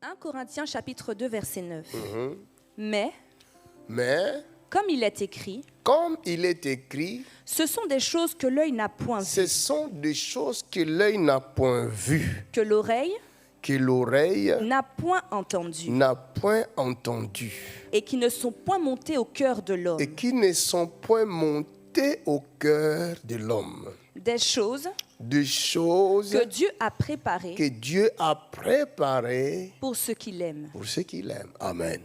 1 Corinthiens chapitre 2 verset 9. Mais, Comme il est écrit, comme il est écrit, ce sont des choses que l'œil n'a point ce vues, sont des choses que l'œil n'a point vues, que l'oreille que l'oreille n'a point entendues, n'a point entendues, et qui ne sont point montées au cœur de l'homme. et qui ne sont point montées au cœur de l'homme. Des choses Des choses que Dieu a préparées que Dieu a préparées pour ceux qui l'aiment. pour ceux qui l'aiment. Amen.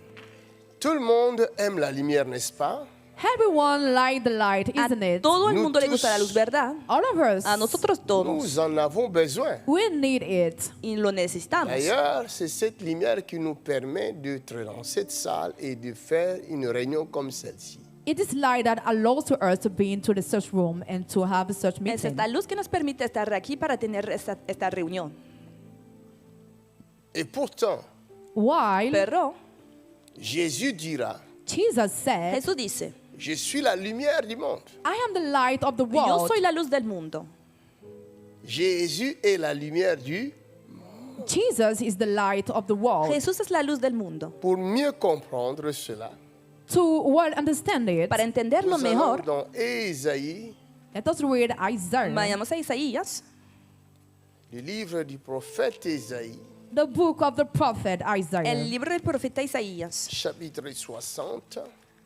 Tout le monde aime la lumière, n'est-ce pas? Everyone like the light, A isn't it? todo el Nous mundo le tous. gusta la luz, ¿verdad? All of us. A nosotros todos. Nous en avons besoin. We need it. Y lo necesitamos. D'ailleurs, c'est cette lumière qui nous permet d'être dans cette salle et de faire une réunion comme celle-ci. It is light that allows to us to be into the search room and to have such Es meeting. esta luz que nos permite estar aquí para tener esta reunión. Et pourtant, While Pero Jésus dira, Jesus said, Jesús dice, je suis la lumière du monde. I am the light of the yo world. soy la luz del mundo. Jésus est la lumière du... Jesus is the light of the world. Jesús es la luz del mundo. Pour mieux comprendre cela, To well understand it, Para entenderlo nous allons mejor, dans Ésaïe, let us read Isaiah, vayamos a Isaías, le livre du prophète Ésaïe, the book of the prophet el Isaiah, libro del profeta Isaías, chapitre 60,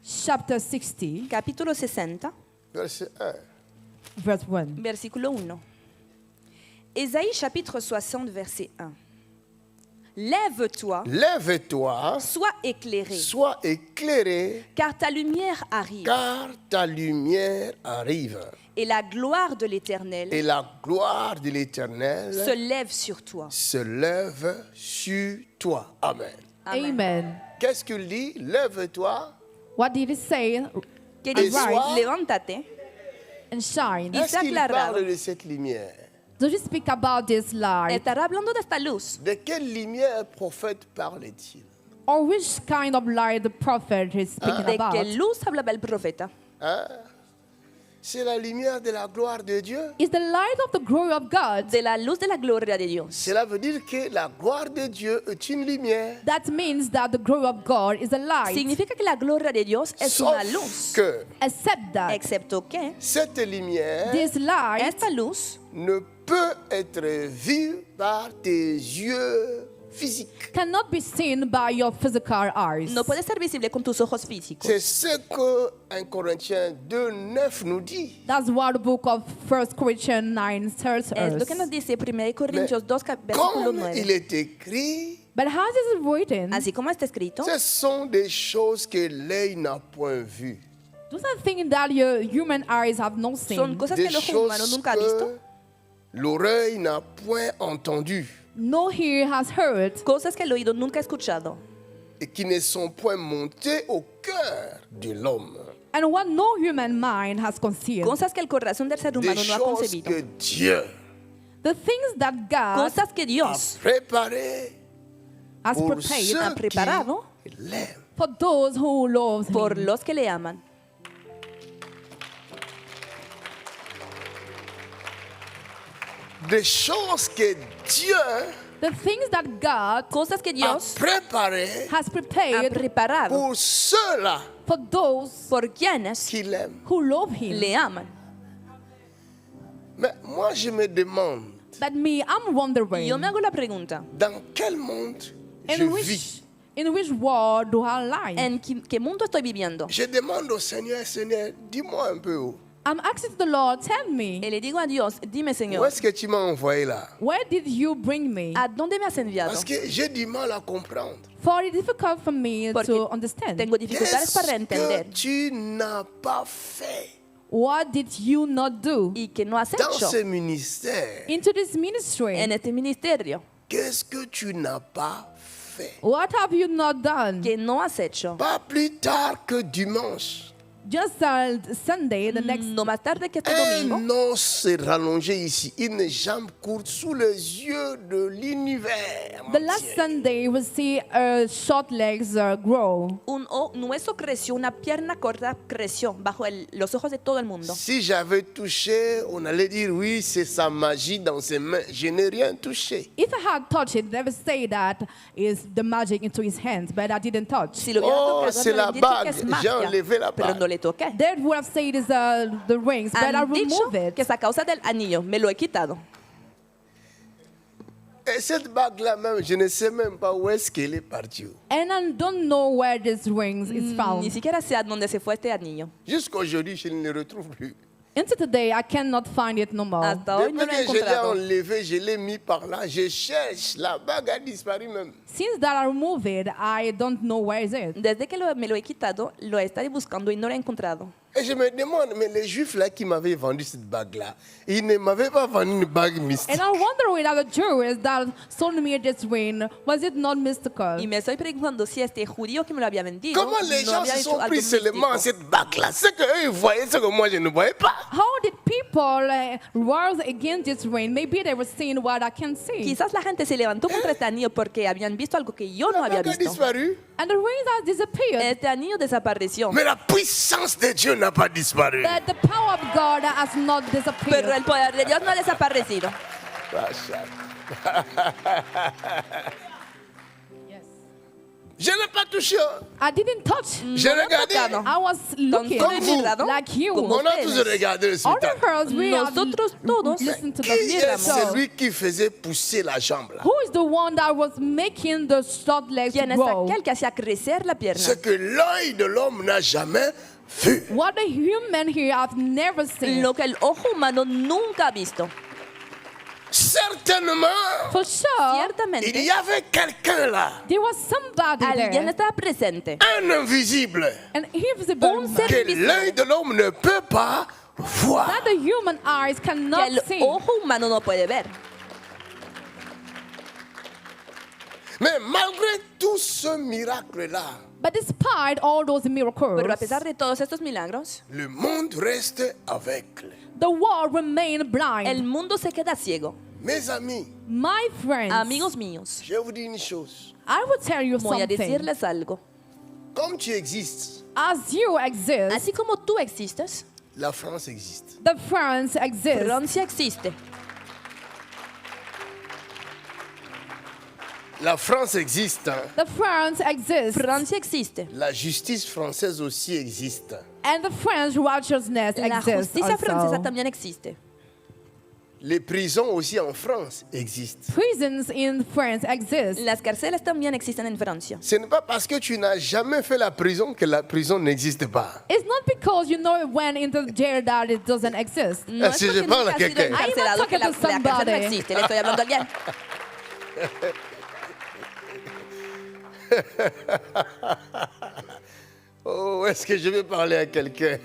chapter 60, capítulo 60, verset 1. verse 1. versículo 1. Isaïe chapitre 60, verset 1. Lève-toi, Lève-toi, sois éclairé, sois éclairé, car ta lumière arrive, car ta lumière arrive, et la gloire de l'Éternel et la gloire de l'Éternel se lève sur toi. se lève sur toi. Amen. Amen. Qu'est-ce qu'il dit? Lève-toi. What did it say? Que Et dice, sois- levántate. And shine. Y Est-ce qu'il aclarado. parle de cette lumière? Do you speak about this light? Estará hablando de esta luz. De quelle lumière prophète parle-t-il? Or which kind of light the prophet is speaking ¿De about? qué luz hablaba el profeta? Hein? C'est la lumière de la gloire de Dieu. Is the light of the glory of God. De la luz de la gloria de Dios. Cela veut dire que la gloire de Dieu est une lumière. That means that the glory of God is a light. Significa que la gloria de Dios es Sauf una luz. que Except that Excepto que cette lumière this light esta luz ne peut être vue par tes yeux physiques. cannot be seen by your physical eyes. no puede ser visible con tus ojos físicos. C'est ce que 1 Corinthiens 2:9 nous dit. That's what the book of 1 Corinthians 9 tells Es lo us. que nos dice 1 Corintios 2, versículo Comme il 9. est écrit, But how is it written? Así como está escrito, ce sont des choses que l'œil n'a point vues. Those are things that your human eyes have not son seen. cosas que Des el ojo humano choses nunca ha visto, que l'oreille n'a point entendues No ear has heard, cosas que el oído nunca ha escuchado et qui ne sont point montées au cœur de l'homme. and what no human mind has conceived. cosas que el corazón del ser Des humano no ha choses concebido, que Dieu The things that God cosas que a Dios préparées has pour prepared ceux ha preparado qui l'aiment. for those who love por Him. los que le aman. Des choses que Dieu The things that God Cosas que a Dios préparées has ha prepared preparado pour ceux-là for those por quienes qui l'aiment. who love Him. le aman. Mais moi, je me demande, But me, I'm wondering, Yo me hago la pregunta, dans quel monde je vis? in which world do I live? ¿en qué mundo estoy viviendo? Je demande au Seigneur, Seigneur, dis-moi un peu où. I'm asking the Lord, tell Y me, le digo a Dios, dime Où Señor, est-ce que tu m'as envoyé là? where did you bring me? ¿a dónde me has enviado? Parce que j'ai du mal à comprendre. For it's difficult for me Porque to understand. tengo dificultades para Qu'est-ce entender. que tu n'as pas fait What did you not do ¿Y que no has dans hecho ce ministère? into this ministry? en este ministerio? Qu'est-ce que tu n'as pas fait? What have you not done? ¿Que no has hecho? Pas plus tard que dimanche. Just Sunday, the next No más tarde que este un domingo, os s'est rallongé ici, une jambe courte sous les yeux de l'univers. the last entier. Sunday, we see short legs grow. un hueso creció, una pierna corta creció bajo los ojos de todo el mundo. Si j'avais touché, on allait dire oui, c'est sa magie dans ses mains. Je n'ai rien touché. If I had touched it, they would say that is the magic into his hands, but I didn't touch. Si lo hubiera Oh, tocado, c'est me la hubieran dicho que bague. es J'ai magia, enlevé la pero bague. no le toqué. They would have said it's the rings, but I Han dicho removed it. que es a causa del anillo, me lo he quitado. Et cette bague-là même, je ne sais même pas où est-ce qu'elle est partie. And I don't know where this rings is Ni found. siquiera sé a dónde se fue este anillo. Jusqu'aujourd'hui, je ne le retrouve plus. Until today, I cannot find it no more. Hasta hoy no Depuis lo he que je l'ai encontrado. enlevé, je l'ai mis par là, je cherche. La bague a disparu même. Since that I removed it, I don't know where is it. Desde que me lo he quitado, lo he estado buscando y no lo he encontrado. Et je me demande, mais les juifs là qui m'avaient vendu cette bague-là, ils ne m'avaient pas vendu une bague mystique. And I wonder with other Jews that sold me this ring, was it not mystical? Y me estoy preguntando si este judío que me lo había vendido Comment les no gens había se hecho sont algo pris seulement místico. cette bague-là? Ce qu'eux ils voyaient, ce que moi je ne voyais pas. How did people rise against this ring? Maybe they were seeing what I can see. Quizás la gente se levantó contra este anillo porque habían visto algo que yo no La había bague a visto. disparu, And the rings have disappeared. Este anillo desapareció. mais la puissance de Dieu n'a pas disparu. But the power of God has not Pero disappeared. el poder de Dios no ha desaparecido. Yes. Je n'ai pas touché. I didn't touch. J'ai No lo he regardé. tocado. I was looking Comme vous. mirado, like you. como On a tous ustedes. regardé le Other spectacle. girls, we have Nosotros todos listened to Qui the est show. celui qui faisait pousser la jambe là? Who is the one that was making the short legs ¿Quién es grow? aquel que hacía crecer la pierna? Ce que l'œil de l'homme n'a jamais vu. What the human here have never seen. Lo que el ojo humano nunca ha visto. Certainement, For sure, il Ciertamente, y avait quelqu'un là, there was somebody alguien there, estaba presente. un invisible, an invisible Un man, ser que l'œil de l'homme ne peut pas voir. that the human eyes Que cannot el see. ojo humano no puede ver. Mais malgré tout ce miracle-là, But despite all those miracles, Pero a pesar de todos estos milagros, le monde reste aveugle. the world remained el blind. mundo se queda ciego. Mes amis, My friends, Amigos míos, je vous dis une chose. I will tell you voy a something. decirles algo. Comme tu existes, As you exist, Así como tú existes, la France existe. the France exists. Francia existe. La France existe. Hein. The France exists. Francia existe. La justice française aussi existe. And the French righteousness La exists justicia francesa also. también existe. Les prisons aussi en France existent. Prisons in France exist. Las cárceles también existen en Francia. Ce n'est pas parce que tu n'as jamais fait la prison que la prison n'existe pas. It's not because you know it went into jail that it doesn't exist. No es Si je porque parle nunca a has sido quelqu'un. encarcelado que la I'm talking to cárcel no somebody. existe. Le estoy hablando a alguien. Oh, est-ce que je vais parler à quelqu'un?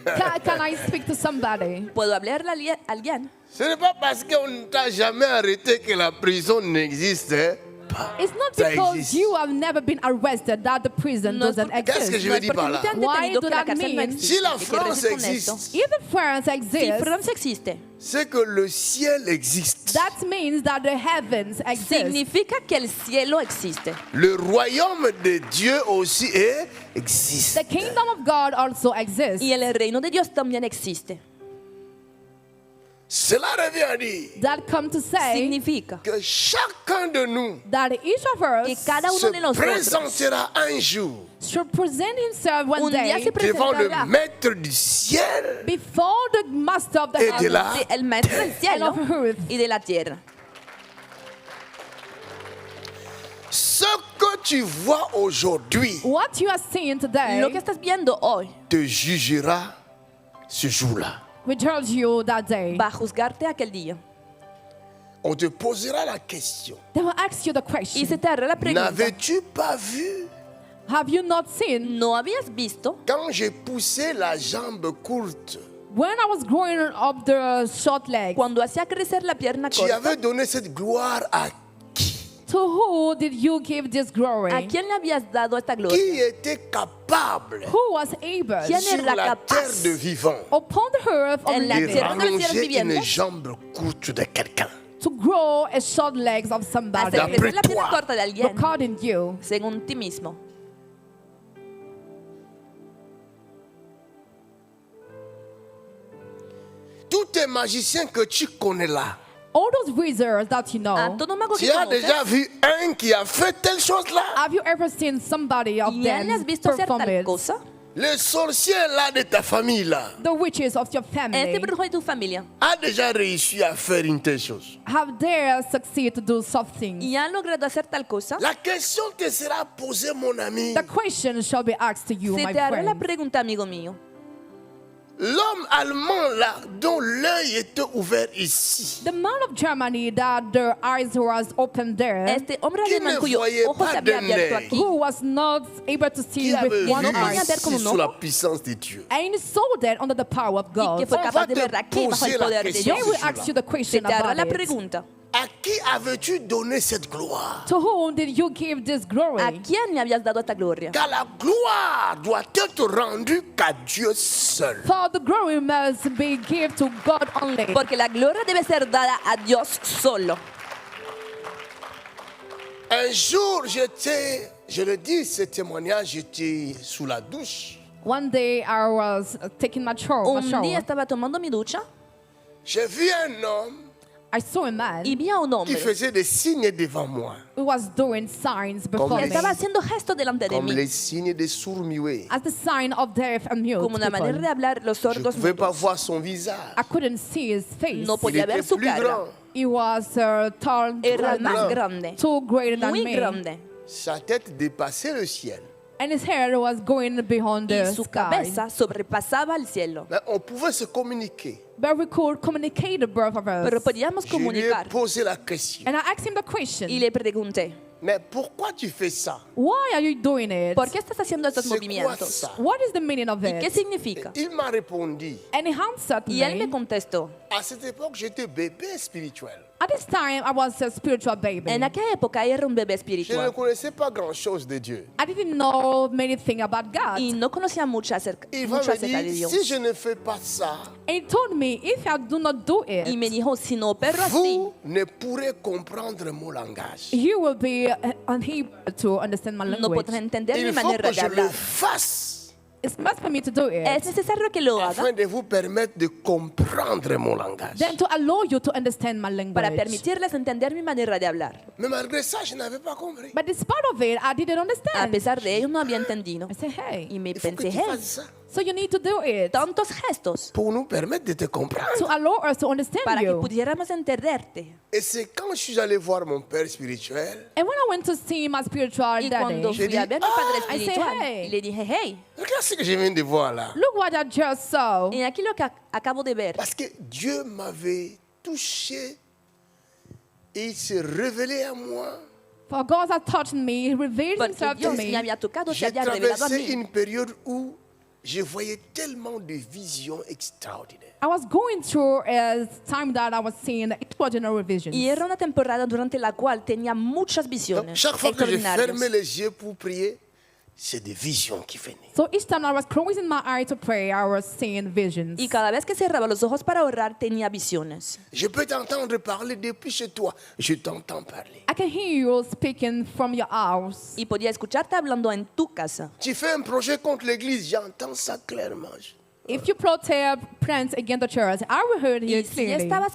Can I speak to somebody? ¿Puedo hablarle a alguien? Ce n'est pas parce qu'on ne t'a jamais arrêté que la prison n'existe hein, pas. It's not Ça because existe. you have never been arrested that the prison No es doesn't porque- Qu'est-ce que je exist. veux dire par là? Te han Why detenido do que la that cárcel no mean? existe. Si la ¿Qué quieres France decir con esto? existe, If the France Si exists, Francia existe, c'est que le ciel existe. that means that the heavens exist. significa que el cielo existe. Le royaume de Dieu aussi existe. The kingdom of God also exists. Y el reino de Dios también existe. Cela revient à dire That come to say Significa que chacun de nous that each of que us cada se uno de nosotros présentera un jour should present himself one un día se day devant le presentará maître du ciel before the master of the et de heavens la ante el maestro del cielo and of earth. y de la tierra. Ce que tu vois aujourd'hui What you are seeing today Lo que estás viendo hoy te jugera ce jour-là. will judge you that day. va a juzgarte aquel día. On te posera la question. They will ask you the Y question, se te hará la pregunta, N'avais-tu pas vu have you not seen ¿no habías visto quand j'ai poussé la jambe courte? when I was growing up the short legs? cuando hacía crecer la pierna Tu corta? avais donné cette gloire à qui? To To who did you give this glory? ¿A quién le habías dado esta Qui gloria? était capable Who was able ¿Quién sur era la capaz terre de vivant upon the earth of En la de living tierra de los cielos rallonger une vivientes jambe courte de quelqu'un? to grow a short legs of somebody hacer crecer la D'après pierna toi. corta de alguien according you? según ti mismo? Tous tes magiciens que tu connais là, All those wizards that you know, A todo mago que tu as conoces, déjà vu un qui a fait telle chose là? have you ever seen somebody of ¿y han has them visto hacer perform tal it? cosa? Le sorcier là de ta famille là The witches of your family, Este brujo de tu familia, a déjà réussi à faire une telle chose. have they succeeded to do something? ¿y han logrado hacer tal cosa? La question te sera posée, mon ami. The question shall be asked to you, Se my te hará la friend. pregunta, amigo mío. L'homme allemand là, dont l'œil était ouvert ici, The man of Germany that their eyes was open there, Este hombre ¿Quién alemán ne cuyo voyait ojo pas se había d'un abierto œil? aquí who was not able to see qui avait with vu one no podía eye, ver como ici un sous la ojo. puissance de Dieu. and saw that under the power of y God. que fue On capaz va de te ver aquí bajo el poser la poder de question. They Dios. will ask you the Se question te hará about la it. pregunta. À qui avais-tu donné cette gloire? To whom did you give this ¿A glory? quién le habías dado esta gloria? Car la gloire doit être rendue qu'à Dieu seul. For the glory must be given to God only. Porque la gloria debe ser dada a Dios solo. Un jour, je le dis, ce témoignage, j'étais sous la douche. One day I was taking my shower. Un día estaba tomando mi ducha J'ai vu un homme I saw a man y vi a un qui hombre faisait des signes devant moi, who was doing signs before Comme que me. estaba haciendo gestos delante de comme mí, les signes des sourds-muets. As the sign of deaf and mute como una manera de people. hablar los Je ne sordos pouvais pas mudos. voir son visage. I couldn't see his face. No Il podía ver était su plus cara. grand. He was tall, Era tall más man, grande, too greater than muy me, grande. Sa tête dépassait le ciel. and his hair was going beyond Y the su sky. cabeza sobrepasaba el cielo. Mais on pouvait se communiquer. But we could communicate the birth of us. Pero podíamos Je lui ai comunicar. posé la question. And I asked him the question, Y le pregunté, Mais pourquoi tu fais ça? why are you doing it? ¿por qué estás haciendo estos C'est quoi movimientos? ça? What is the meaning of ¿Y qué it? significa? Il m'a répondu. And he answered Y él me me, contestó, À cette époque, j'étais bébé spirituel. at this time I was a spiritual baby. en aquella época era un bebé Je ne espiritual connaissais pas grand-chose de Dieu. I didn't know many things about God. y no conocía mucho acerca, Il va mucho me acerca de dire, Dios. si je ne fais pas ça, And he told me, if I do not do Y it, me dijo, si no opero así, vous ne pourrez comprendre mon langage. you will be unable to understand my no language. podrás entender mi Il faut manera que de je le hablar. fasse It's must for me to do Es it, necesario que lo haga afin de vous permettre de comprendre mon langage. then to allow you to understand my para language. permitirles entender mi manera de hablar. Mais malgré ça, je n'avais pas compris. But despite of it, I didn't A understand. pesar de ello, no había entendido. I said, hey, Y me Il faut que pensé, tu hey, fasses ça so you need to do it tantos gestos pour nous permettre de te comprendre. to allow us to understand para que you. pudiéramos entenderte. Et c'est quand je suis allé voir mon père spirituel, And when I went to see my spiritual Y daddy, cuando J'ai fui a dit, ver a mi padre I said, espiritual, hey. le dije, hey, regarde ce que je viens de voir là. look what I just saw. en aquí lo que acabo de ver, Parce que Dieu m'avait touché et il s'est révélé à moi. For God has touched me, He revealed porque Himself to Dios me me. había tocado, se J'ai había revelado a traversé mí. une période où je voyais tellement de visions extraordinaires. I was going through a time that I was seeing extraordinary visions. Y era una temporada durante la cual tenía muchas Donc, visiones chaque fois que je extraordinarias. fermais les yeux pour prier, c'est des visions qui venaient. So each time I was closing my eyes to pray, I was seeing visions. Y cada vez que cerraba los ojos para orar, tenía visiones. Je peux t'entendre parler depuis chez toi. Je t'entends parler. I can hear you speaking from your house. Y podía escucharte hablando en tu casa. Tu fais un projet contre l'église, j'entends ça clairement. If you protest plans against the church, I will hear you Y si clearly. estabas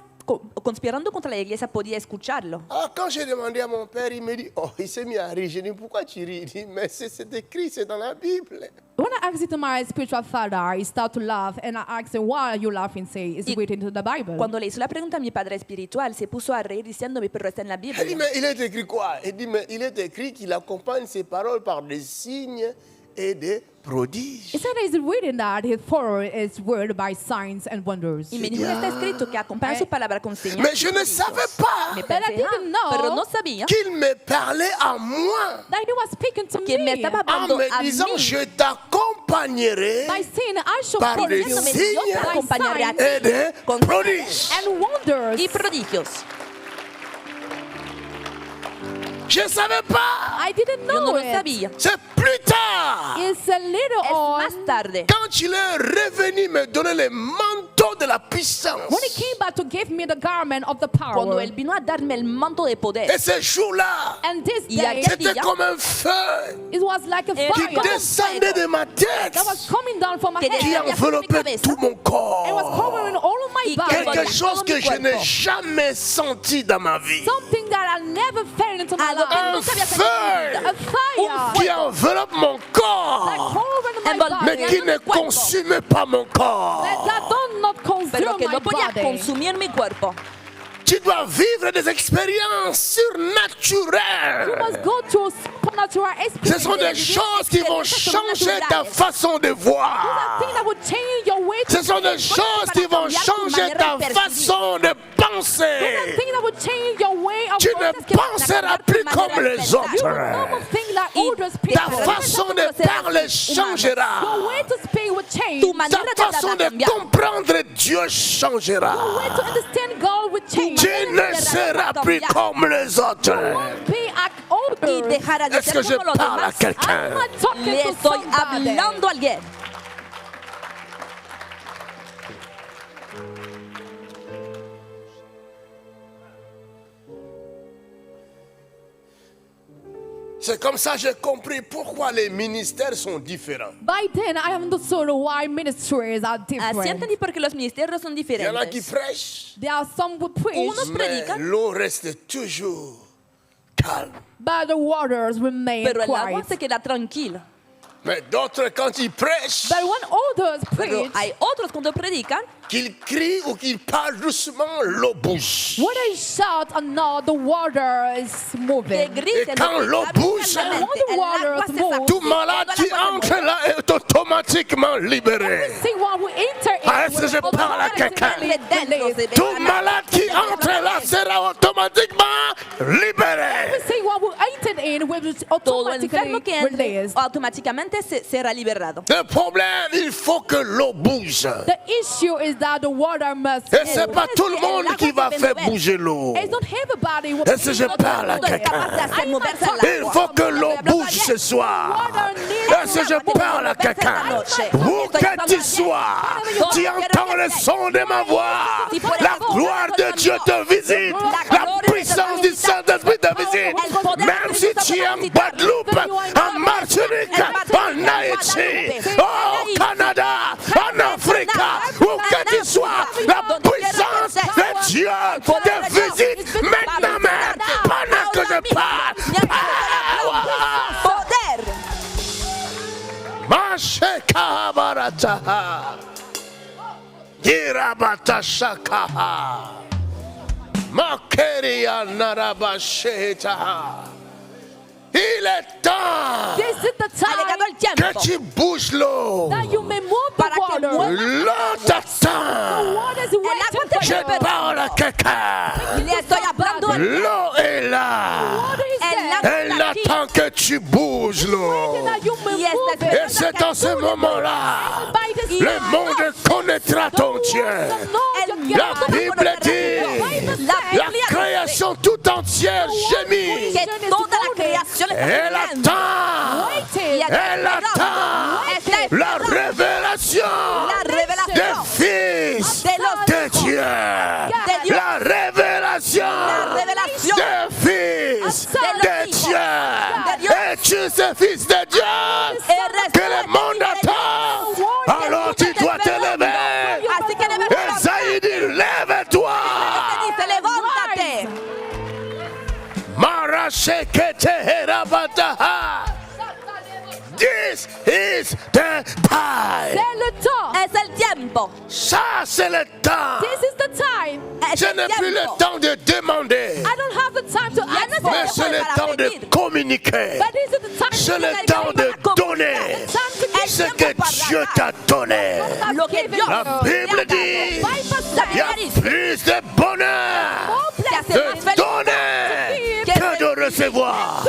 conspirando contra la iglesia, podía escucharlo. Alors quand j'ai demandé à mon père, il me dit, oh, il s'est mis à rire. Je dis, pourquoi tu ris? Il dit, mais c'est écrit, c'est dans la Bible. When I asked it to my spiritual father, he started to laugh, and I asked him, why are you laughing? Say, it's Y written in the Bible. Cuando le hizo la pregunta a mi padre espiritual, se puso a reír diciéndome, pero está en la Il dit, Biblia. mais il est écrit quoi? Il dit, mais il est écrit qu'il accompagne ses paroles par des signes et des prodiges. He said it's written that he followed his word by signs and wonders. Y me dijo, está escrito que acompaña su palabra con señales. Mais je ne savais pas Me But I pensé, didn't know pero no sabía qu'il me parlait à moi That he was speaking to que me me estaba en hablando me a disant, mí. je t'accompagnerai by saying, I shall par follow des you Diciéndome, signes yo te by acompañaré a signs ti et des con prodiges. and wonders. y prodigios. Je ne savais pas. I didn't Yo no know lo it. sabía. C'est plus tard. It's a little Es on más tarde. Quand il est revenu me donner les manteaux de la puissance. when he came back to give me the garment of the Cuando power. él vino a darme el manto de poder. Et ce jour-là, And this Y day, aquel c'était día, comme un feu it was like a qui qui fire descendait de ma tête, that was coming down from my que qui head. enveloppait tout mon It was corps. covering all of my Y body. que- Quelque chose que je n'ai cuerpo. jamais senti dans ma vie. Something that I never felt into my Algo que life. nunca había feu. sentido. A fire Qui enveloppe mon that corps, covered my Envolviendo mais body. qui ne cuerpo. consume pas mon corps. That does not Pero consume que my no podía body. consumir mi cuerpo. Tu dois vivre des expériences You surnaturelles. must go through supernatural Ce sont des experiences. choses qui vont changer ta façon de voir. Things that will change your way to Ce sont des choses qui vont changer ta façon de penser. things that will change your way of Tu ne penseras plus comme les You will autres. not think like Y others Ta people. façon de parler changera. Your way to speak will change. Tu Your manera de Ta hablar façon va a de cambiar. comprendre Dieu changera. way to understand God will change. Tu ne seras plus comme les autres. Won't be like Y others. dejará de Est-ce que ser je como los parle à demás. I'm quelqu'un? not talking Le to estoy somebody. hablando a alguien. C'est comme ça que j'ai compris pourquoi les ministères sont différents. By then, I understood why ministries are Así different. entendí porque los ministerios son Il y en a qui diferentes. prêchent, There are some who preach, Unos mais predican, l'eau reste toujours calme. but the waters remain pero el agua quiet. se queda tranquila. Mais d'autres, quand ils prêchent, But when others Pero preach, hay otros cuando predican, qu'ils crient ou qu'ils parlent doucement, l'eau bouge. when they shout or not, the water is que moving. griten, quand que l'eau hablen bouge, calmamente, when the el water agua is se moved, sacude, Tout malade cuando el qui agua se entre là est automatiquement libéré. See one who enter in Ah, est-ce que je will parle à quelqu'un? automatically mueve, dentro se ve Tout la- malade qui entre là sera automatiquement libéré. See one who entered in will be Todo automatically enfermo que entre released. automáticamente será liberado. Le problème, il faut que l'eau bouge. The issue is that the water must Et c'est move. pas tout le monde qui va faire bouger l'eau. It's not everybody who Est-ce que je parle à quelqu'un? Il faut que l'eau bouge ce soir. Est-ce que je parle à quelqu'un? Où que tu sois, tu entends le son de ma voix. La gloire de Dieu te visite. La puissance du Saint-Esprit te visite. Même si tu es en Guadeloupe, en Martinique, en Haïti, au Canada, en Afrique, où que tu sois, la puissance de Dieu te visite maintenant même pendant que je parle. Poder. Masheka barataha. Irabata shakaha. Makeria narabashetaha. Il est temps This is the Ha llegado time el tiempo que tu bouges l'eau. that you may move the Para que water. mueva- L'eau t'attend. What is agua waiting te for Je you? parle à quelqu'un. Le estoy hablando a alguien. L'eau est là. What is El that? agua Elle está aquí. attend que tu bouges l'eau. That you may Y esta move es it. Et c'est en ce moment-là, By the le Spirit. monde connaîtra ton Dieu. La Bible dit, la création tout entière gémit. Que toda la creación está Elle esperando. attend, Waiting. elle attend Está la esperando révélation la revelación des fils de los de Dieu. de Dios. La révélation La revelación des fils de los de hijos Dieu. de Dios. Es-tu ce fils de Dieu Eres que le monde attend? Alors tu dois te lever. Así que levántate. Esaïe dit, lève-toi. Dice, levántate. Marashekete herabataha. This is the time. C'est le temps. Es el tiempo. Ça, c'est le temps. This is the time. Es Je el n'ai plus le tiempo. temps de demander, I don't have the time to Ya no ask sé. mais c'est le temps de communiquer. but this is the time C'est to le temps de donner ce que Dieu t'a donné. Lo que Dios La Bible dit, il y a plus de bonheur te hace de más feliz donner que de recevoir.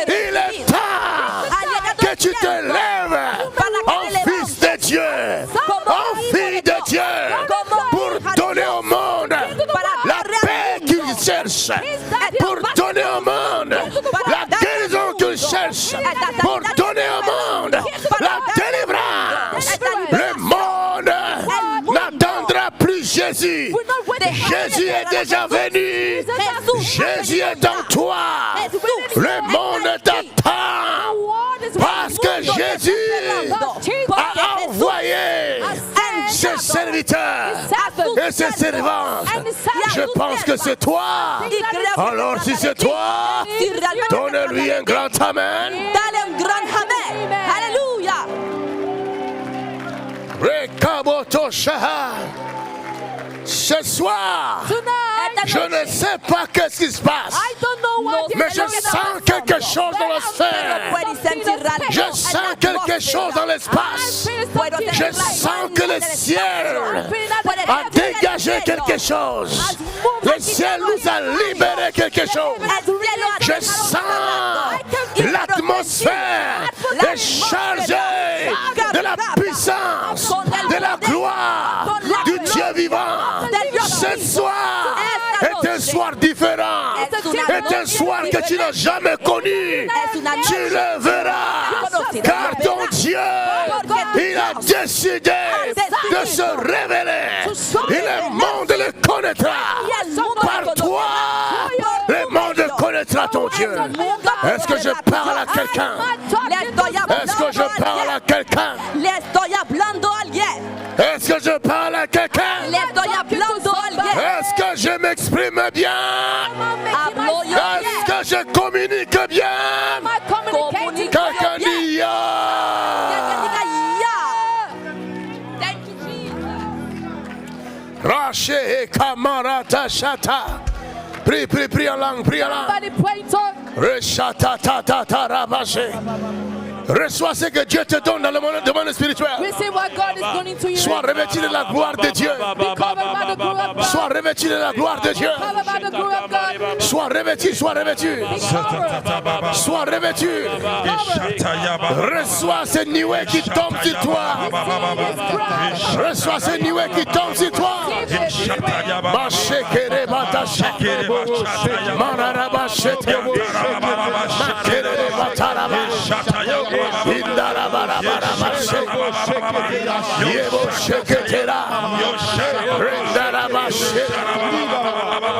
Il est temps que tu te lèves en fils de Dieu, en fille de Dieu, pour donner au monde la paix qu'il cherche, pour donner au monde la grâce pour donner au monde la délivrance. Le monde n'attendra plus Jésus. Jésus est déjà venu. Jésus est en toi. Le monde t'attend. Parce que Jésus a envoyé ses serviteurs et ses servantes. Je pense que c'est toi. Alors si c'est toi, donne-lui un grand amen. Alléluia. Rekaboto Shaha. Ce soir, je ne sais pas qu'est-ce qui se passe, mais je sens quelque chose dans la sphère. Je sens quelque chose dans l'espace. Je sens que le ciel a dégagé quelque chose. Le ciel nous a libéré quelque chose. Je sens l'atmosphère est chargée de la puissance, de la gloire du Dieu vivant. Ce soir est un soir différent, est un soir que tu n'as jamais connu. Tu le verras, car ton Dieu, il a décidé de se révéler. Et le monde le connaîtra. Par toi, le monde connaîtra ton Dieu. Est-ce que je parle à quelqu'un? Est-ce que je parle à quelqu'un? Est-ce que je parle à quelqu'un? Est-ce que je m'exprime bien? Est-ce que je communique bien? Quelqu'un dit ya. Raché et Kamarata Shata. Prie en langue, prie en langue. Reshata ta ta rabaché. Reçois ce que Dieu te donne dans le monde spirituel. Sois revêtu de la gloire de Dieu. Sois revêtu de la gloire de Dieu. Sois revêtu, sois revêtu. Sois revêtu. Reçois ce nuée qui tombe sur toi. Reçois ce nuée qui tombe sur toi. Machekere batache. Mararabachete. Makere bataraba. Indarabarabarabache. Yebo sheketera. Rendarabache.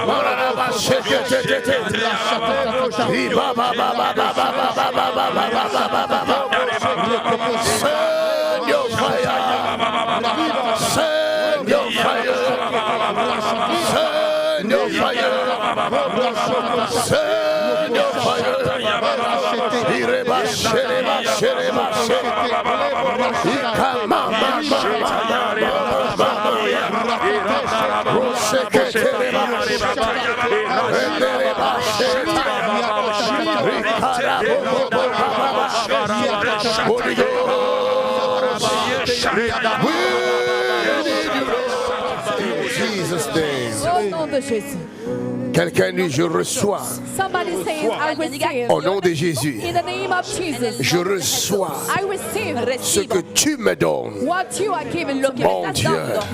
Mararabache ketete. Send your fire. Send your fire. Send your fire. Send your fire. Ireba shereba shereba shereba. Ikama mama. Roseketereba. Rendereba shereba. Rikara bobo baba. Holy Ghost. We need you. In Jesus' name. Quelqu'un dit je reçois. Somebody says, I receive. Au nom de Jésus, In the name of Jesus, je reçois I receive ce que tu me donnes. what you are giving to me. Mon Dieu,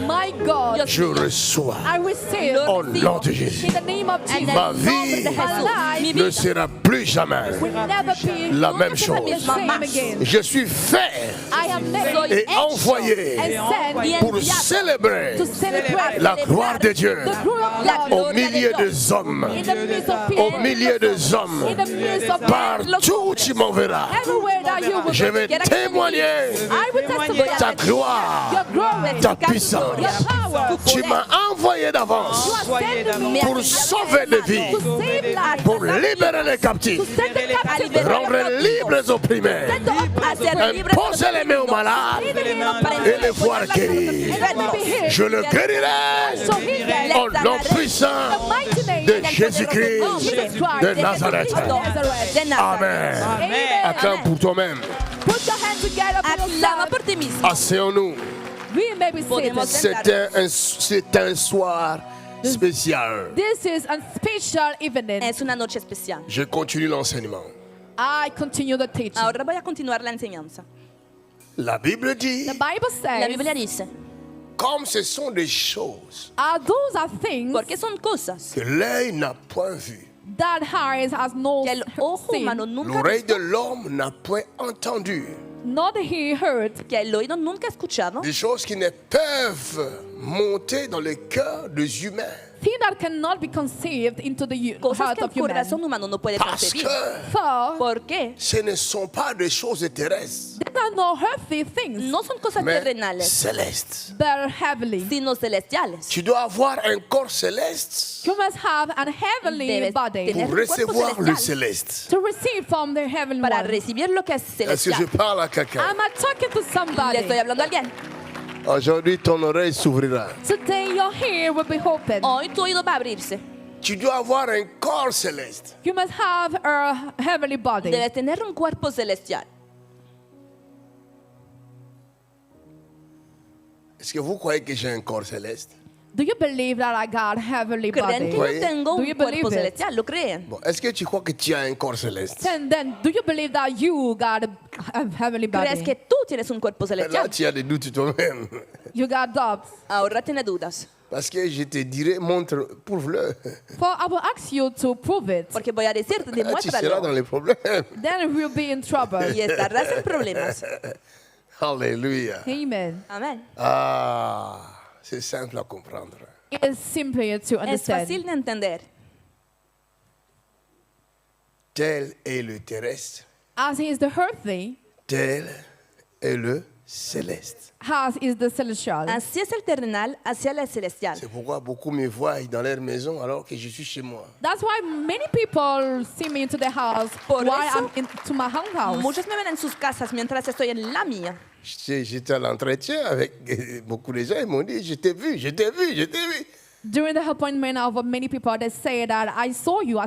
My God, je reçois I receive au nom de Jésus. in the name of Jesus. Ma vie My life ne sera plus jamais will never be la même chose. the same again. Je suis fait I am made et envoyé and sent pour célébrer to celebrate la gloire de Dieu the glory of God au milieu des hommes. in the midst of Au people, milieu des hommes. in the midst of Partout où tu m'enverras, everywhere that you will je vais go. témoigner I will testify ta gloire, your glory, ta puissance. your power. Tu m'as envoyé d'avance You are sending me pour sauver des vies, to save lives, pour libérer les captifs, to set the captives free, rendre libres les opprimés, set the oppressed free, imposer les mains aux malades et les voir guérir. Je le guérirai au nom puissant de Jésus-Christ de Nazareth. Amen. Acclame pour toi-même. Put your hands together for Acclama per yourself. te mismo. Asseyons-nous. We may be seated. C'est un soir spécial. This is a special evening. Es una noche especial. Je continue l'enseignement. I continue the teaching. Ahora voy a continuar la enseñanza. La Bible dit, The Bible La Biblia says, dice, comme ce sont des choses those are things porque son cosas que l'œil n'a point vues, that eyes has no que el ojo seen, humano nunca ha l'oreille de visto, l'homme n'a point entendu, not he heard, que el oído nunca ha escuchado, des choses qui ne peuvent monter dans le cœur des humains. things that cannot be conceived into the cosas heart que el of human. corazón humano no puede Parce concebir. que For ¿Por qué? ce ne sont pas des choses terrestres, these are no earthly things, No son cosas mais terrenales, célestes. they're heavenly. sino celestiales. Tu dois avoir un corps céleste You must have an heavenly Debes body tener- pour un cuerpo recevoir le celestial. céleste. to receive from the heavenly Para one. recibir lo que es Est-ce que je celestial. parle à quelqu'un? Am I talking to Le estoy somebody? hablando a alguien. Aujourd'hui, ton oreille s'ouvrira. Today your ear will be open. Hoy tu oído va a abrirse. Tu dois avoir un corps céleste. You must have a heavenly body. Debes tener un cuerpo celestial. Est-ce que vous croyez que j'ai un corps céleste? Do you believe that I got heavenly ¿Creen que body? yo tengo Do un you cuerpo believe it? celestial? ¿Lo creen? Bon, est-ce que tu crois que tu as un corps céleste? Then do you believe that you got a heavenly ¿Crees body? que tú tienes un cuerpo Là, celestial? tu as des doutes toi-même. You got doubts. Ahora tiene dudas. Parce que je te dirai, montre, prouve-le. For I will ask you to prove it. Porque voy a decirte, Là, tu seras dans demuéstralo. les problèmes. Then we'll be in trouble. Y estarás en problemas. Alléluia. Amen. Amén. Ah, c'est simple à comprendre. It is simply to Es understand. fácil de entender. Tel est le terrestre, As is the earthly, tel est le céleste. as is the celestial. Así es el terrenal hacia el celestial. C'est pourquoi beaucoup me voient dans leur maison alors que je suis chez moi. That's why many people see me into the house Por while eso, I'm into my own house. Muchos me ven en sus casas mientras estoy en la mía. J'étais à l'entretien avec beaucoup de gens, ils m'ont dit, je t'ai vu, je t'ai vu, je t'ai vu. During the appointment of many people, they say that I saw you.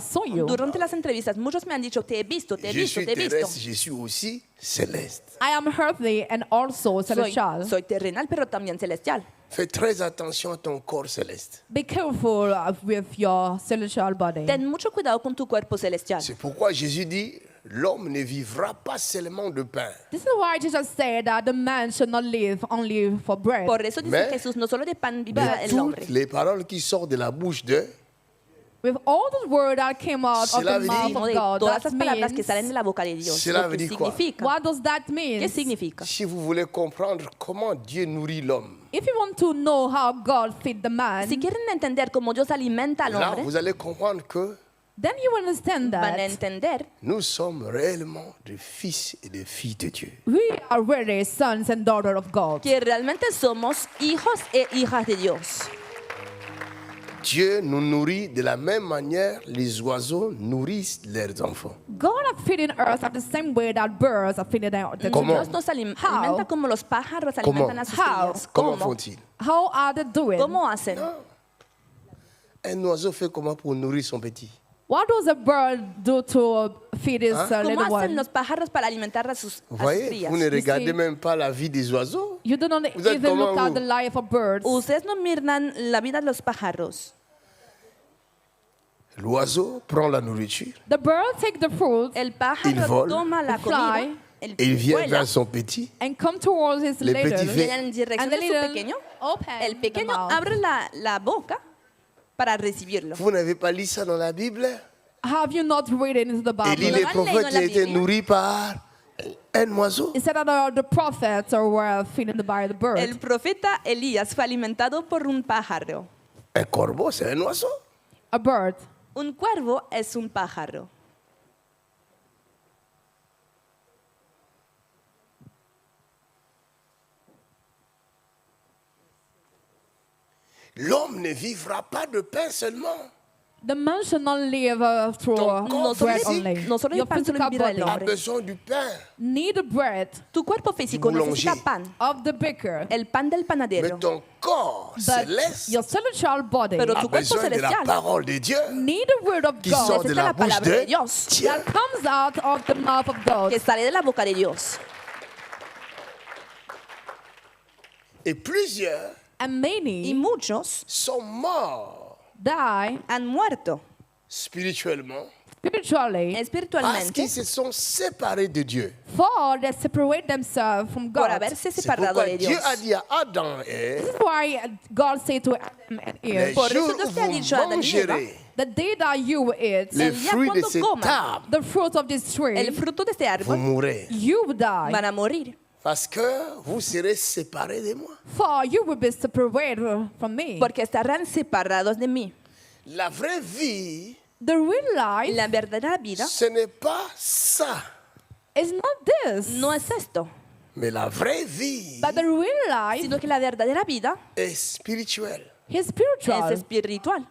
Durante las entrevistas, muchos me han dicho, te he visto, te he Je visto, suis te he visto. terrestre, je suis aussi céleste. I am earthly and also celestial. Soy terrenal, pero también celestial. Fais très attention à ton corps céleste. Be careful with your celestial body. Ten mucho cuidado con tu cuerpo celestial. C'est pourquoi Jésus dit, l'homme ne vivra pas seulement de pain, This is why Jesus said that the man should not live only for bread. Por eso dice Mais- Jesús, no solo de pan vivirá de el hombre. toutes les paroles qui sortent de la bouche de... With all the word that came out of Cela the veut mouth dire- Sino of de God, todas that las palabras que means, salen de la boca de Dios. Cela Lo veut que dire quoi? significa. what does that mean? ¿Qué significa? Si vous voulez comprendre comment Dieu nourrit l'homme, If you want to know how God feed the man, Si quieren entender cómo Dios alimenta al là, hombre, vous allez comprendre que then you will understand van a that entender nous sommes réellement des fils et des filles de Dieu. we are really sons and daughters of God. que realmente somos hijos e hijas de Dios. Dieu nous nourrit de la même manière les oiseaux nourrissent leurs enfants. God is feeding us at the same way that birds are feeding their ¿Cómo? Dios nos How? alimenta como los pájaros ¿Cómo? alimentan a sus How? crías. Comment ¿Cómo? font-ils? How are they doing? ¿Cómo hacen? Un oiseau fait comment pour nourrir son petit? What does a bird do to feed his Hein? ¿Cómo little hacen one? los pájaros para alimentar a sus Vous crías? voyez, vous ne regardez see- même pas la vie des oiseaux. You do not Vous êtes even look comment, at vous? the life of birds. Ustedes no miran la vida de los pájaros. L'oiseau prend la nourriture, The bird take the fruit El Il pájaro vole. toma la Il comida, fly. el et il vient vuela, vers son petit. and come towards his Le little. petit fait- viene en dirección And the de su little pequeño. open El the pequeño mouth. abre la boca para recibirlo. Vous n'avez pas lu ça dans la Bible? Have you not read it into the Élie Bible? le Dans prophète la a été Bible. nourri par un oiseau. It said that the prophets were feeding by the bird. El profeta Elías fue alimentado por un pájaro. Un corbeau, c'est un oiseau. A bird. Un cuervo es un pájaro. L'homme ne vivra pas de pain seulement. The man should not live through No solo bread de- only. no solo de Your pan solo physical vivirá el body A hombre. besoin du pain. need bread Tu cuerpo físico Du necesita boulanger. pan, of the baker. el pan del Mais panadero. ton corps But céleste your celestial body Pero a tu cuerpo besoin de la celestial parole de Dieu need the word of qui sort God de necesita la la bouche palabra de de Dios. Dieu. that comes out of the mouth of God. que sale de la boca de Dios. Et plusieurs And Y many muchos sont morts die han muerto spiritually, e Parce spiritualmente, qu'ils se sont séparés de Dieu. for they separate themselves from por God. haberse C'est separado pourquoi de Dieu Dios. a dit à Adam et This is why God said to Adam and les Eve, Por eso jours Dios où te ha dicho a Adán vous y Eva, mangerez the day that you will eat les el día fruits de cuando cet coman arbre, the fruit of this tree, el fruto de este vous árbol, mourrez. you will die. van a morir. Parce que vous serez séparés de moi. For you will be separated from me. Porque estarán separados de mí. La vraie vie, The real life La verdadera vida ce n'est pas ça. is not this, no es esto, Mais la vraie vie but the real life sino que la verdadera vida est spirituelle. is es spiritual. espiritual.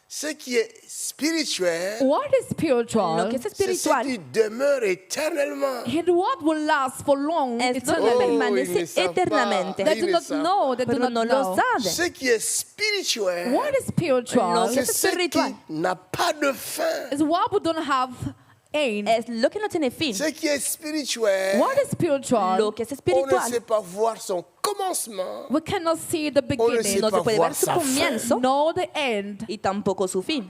Ce qui est spirituel, What is spiritual? Lo que es c'est ce espiritual qui demeure éternellement. And what will last for long es lo que Oh, eternally. ils ne permanece savent eternamente. pas. They do Ils ne not savent know, they do Pero not no lo know. saben. Ce qui est spirituel, What is spiritual? Lo que c'est es ce spiritual qui n'a pas de fin. Is what we don't have end. es lo que no tiene fin. Ce qui est spirituel, What is spiritual? Lo que es on ne espiritual sait pas voir son commencement, We cannot see the on ne beginning, sait no pas se puede voir ver su sa fin. comienzo nor the end. y tampoco su fin.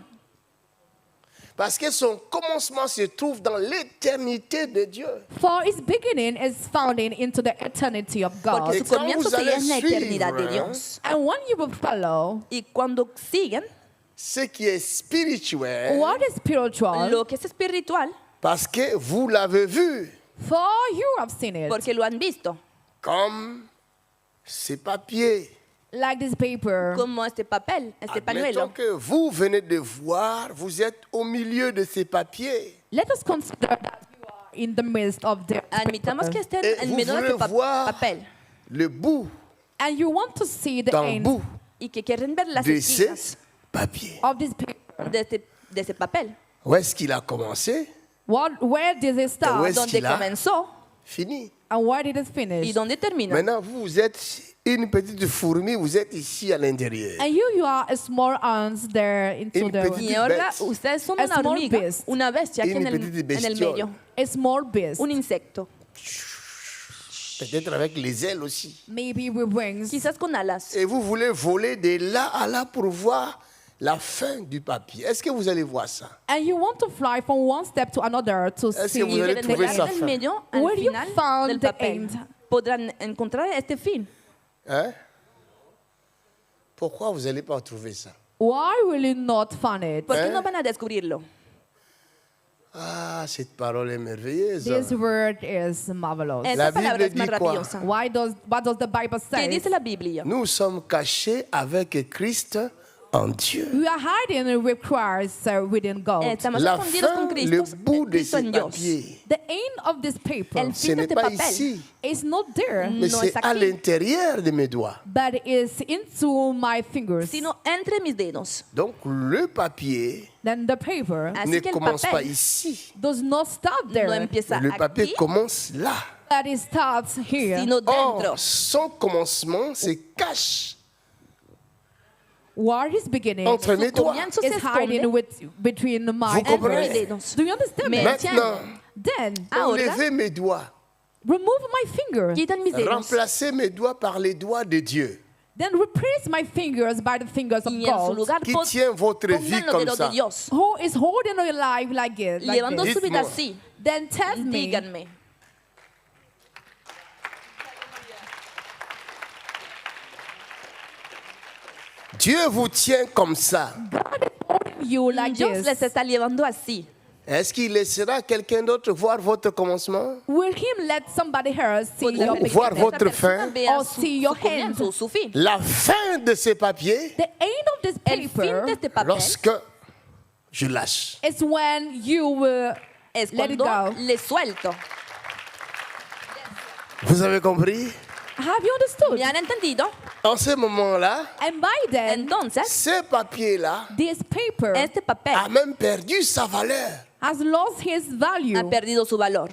Parce que son commencement se trouve dans l'éternité de Dieu. For its beginning is founded into the eternity of God. Porque Et su quand comienzo vous se allez en la eternidad de suivre, Dios. And when you will follow Y cuando siguen Ce qui est spirituel, what is spiritual, lo que es espiritual, parce que vous l'avez vu, for you have seen it. porque lo han visto, comme ces papiers. Like this paper. como este papel, este Admettons pañuelo. que vous venez de voir, vous êtes au milieu de ces papiers. Let us consider that you are in the midst of the Admitamos que estén Et en vous medio de voulez este voir papel le bout and you want to see the dans le end bout y que quieren ver las de esquinas ces papiers. of this paper. de ese papel. Où est-ce qu'il a commencé? Where did it Et où start est-ce Donde qu'il a comenzó fini? and where did it y finish? donde termina. Maintenant, vous êtes une petite fourmi, vous êtes ici à l'intérieur. And you are a small ants there into Une petite- Y ahora bête. ustedes son A una small hormiga, beast. una bestia aquí Une en el petite bestiole. medio, a small beast, un insecto, Peut-être avec les ailes aussi. maybe with wings. quizás con alas. Et vous voulez voler de là à là pour voir la fin du papier. Est-ce que vous allez voir ça? And you want to fly from one step to another to Est-ce see que vous Y allez quieren trouver llegar sa en el fin? medio, al Where you final found del the papel. end. Podrán encontrar este fin. Hein? Pourquoi vous n'allez pas trouver ça? Why will you not find it? ¿Por qué no van a descubrirlo? Ah, cette parole est merveilleuse. This word is marvelous. Esta La palabra es Bible dit quoi? maravillosa. What does the Bible ¿Qué say? dice la Biblia? Nous sommes cachés avec Christ en Dieu. We are hiding with Christ within God. Estamos La escondidos fin, con le Cristo, bout de Cristo ce en Dios. papier, The end of this paper El ce fin de n'est este pas papel ici, is not there, mais no c'est es à aquí, l'intérieur de mes doigts. but is into my fingers. sino entre mis dedos. Donc le papier Then the paper Así ne que el commence pas papel ici. does not start no there, empieza Le papier aquí, commence là. but it starts here. sino dentro. Or, son commencement se cache Where his beginning entre mes Su doigts. comienzo se is hiding esconde between my Vous comprenez? entre mis dedos. Do you understand Me me? Maintenant, Then Ahora, enlevez mes doigts. remove my finger. quitan mis dedos Remplacez mes doigts par les doigts de Dieu Then replace my fingers by the fingers of y en su God, lugar qui tient votre vie pongan los comme dedos ça. de Dios, who is holding your life like it. Like llevando this. su vida Dites-moi. así. Then tell me, Díganme, Dieu vous tient comme ça. you like Dios les this. está llevando así. Est-ce qu'il laissera quelqu'un d'autre voir votre commencement? Will him let somebody else see Podrá your Ou permitir voir que esta votre persona fin? vea Or su, see your su comienzo, hand. su fin. La fin de ces papiers, The end of this El fin paper de este papel lorsque je lâche. is when you will es let it cuando go. le suelto. Vous avez compris? Have you understood? ¿Me han entendido? En ce moment-là, And by then, Entonces, ces papiers-là this paper este papel a même perdu sa valeur. has lost his value. ha perdido su valor.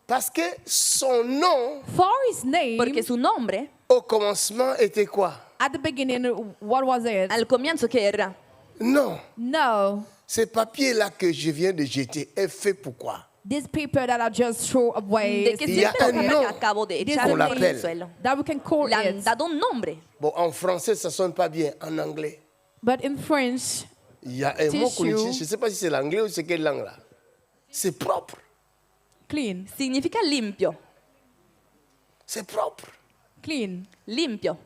Parce que son nom, For his name, Porque su nombre, au commencement, était quoi? at the beginning, what was it? al comienzo, ¿qué era? Non. No. Ces papiers-là que je viens de jeter est fait pourquoi? This paper that I just threw away, ¿De qué Il y a sirve el un papel nom que acabo de This echar is por el l'appelle. suelo? that we can call Le han it. dado un nombre, Bon, en français, ça sonne pas bien. En anglais. But in French, Il y a un mot qu'on Tissue. utilise, je ne sais pas si c'est l'anglais ou c'est quelle langue là. C'est propre. Clean. Significa limpio. C'est propre. Clean. Limpio.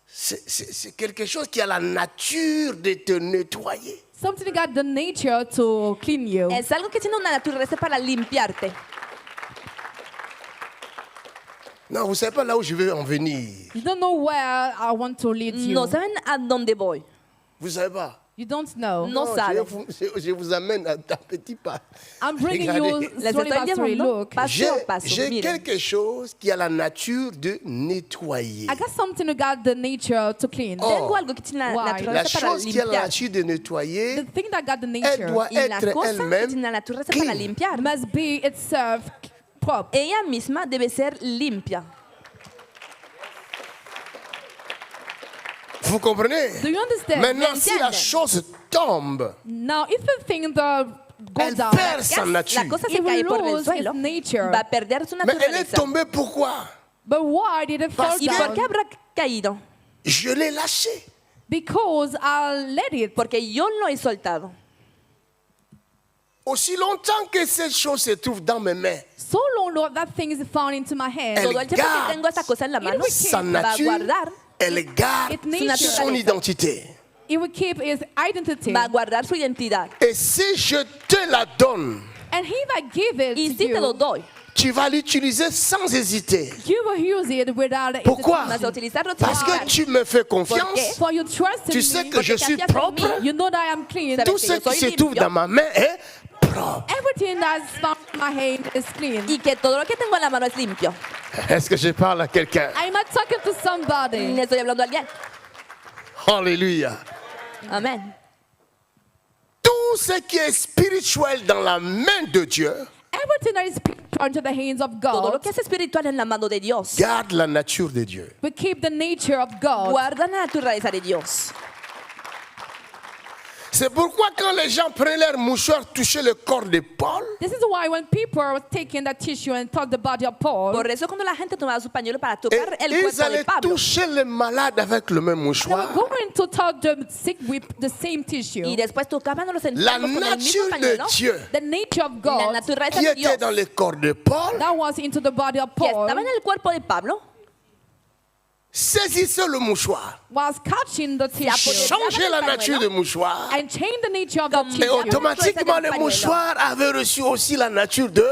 C'est quelque chose qui a la nature de te nettoyer. Something got the nature to clean you. Es algo que tiene una naturaleza para limpiarte. Non, vous ne savez pas là où je veux en venir. You don't know where I want to lead you. No saben a dónde voy. Vous ne savez pas. You don't know. No Non, saben. je vous amène à petit pas. I'm bringing Regardez. you Les slowly estoy by slowly. llevando Look. paso a paso. J'ai Miren. quelque chose qui a la nature de nettoyer. I got something that got the nature to clean. Oh. Tengo algo que tiene la Why? La naturaleza para chose qui a la limpiar. nature de nettoyer, The thing that got the elle nature doit Y la être cosa que elle-même tiene la naturaleza para clean. limpiar, must be itself proper. ella misma debe ser limpia. Vous comprenez? Do you understand? Maintenant, si la entienden? chose tombe, Now, if the thing that goes elle down, perd sa La nature. cosa it se cae will por el lose suelo, its nature. va a perder su Mais elle est naturaleza. tombée pourquoi? But why did it fall Parce ¿Y que- por qué down? habrá caído? Je l'ai lâché. Because I let it. Porque yo lo he soltado. Aussi longtemps que cette chose se trouve dans mes mains, So long, Lord, that thing is found into my hand. Elle Todo el tiempo garde que tengo esta cosa en la mano, sa va a nature, guardar, elle garde Its nature. son identité. It will keep its identity. va a guardar su identidad. Et si je te la donne, And he that give it Y to si te lo you, doy, tu vas l'utiliser sans hésiter. you will use it without Pourquoi? vas a utilizarlo sin Parce que dudar. tu me fais ¿Por qué? confiance. For you trust Tu in sais me. que je Porque suis confías en propre. mí. You know that I am clean. Sabes Tout que ce yo qui soy se trouve limpio. dans ma main est propre. Everything that's found in my hand is clean. Y que todo lo que tengo en la mano es limpio. Est-ce que je parle à quelqu'un? I'm not talking to somebody. Le estoy hablando a alguien. Alléluia. Amén. Tout ce qui est spirituel dans la main de Dieu Everything that is spiritual into the hands of Todo lo God que es espiritual en la mano de Dios. garde la nature de Dieu. will keep the nature of God. Guarda la naturaleza de Dios. C'est pourquoi quand les gens prenaient leur mouchoir, touchaient le corps de Paul, This is why when people were taking that tissue and touch the body of Paul, Por eso cuando la gente tomaba su pañuelo para et tocar el ils cuerpo de allaient Pablo, toucher les malades avec le même they were mouchoir. going to touch the sick with the same tissue. y después tocaban a los La enfermos con el mismo nature de pañuelo, Dieu The nature of la God naturaleza qui de Dios était dans le corps de Paul that was into the body of que Paul estaba en el cuerpo de Pablo, saisissait le mouchoir, was catching the tissue changeait la nature du mouchoir. and changed the nature of the Comme- Et tissue. automatiquement, le mouchoir avait reçu aussi la nature de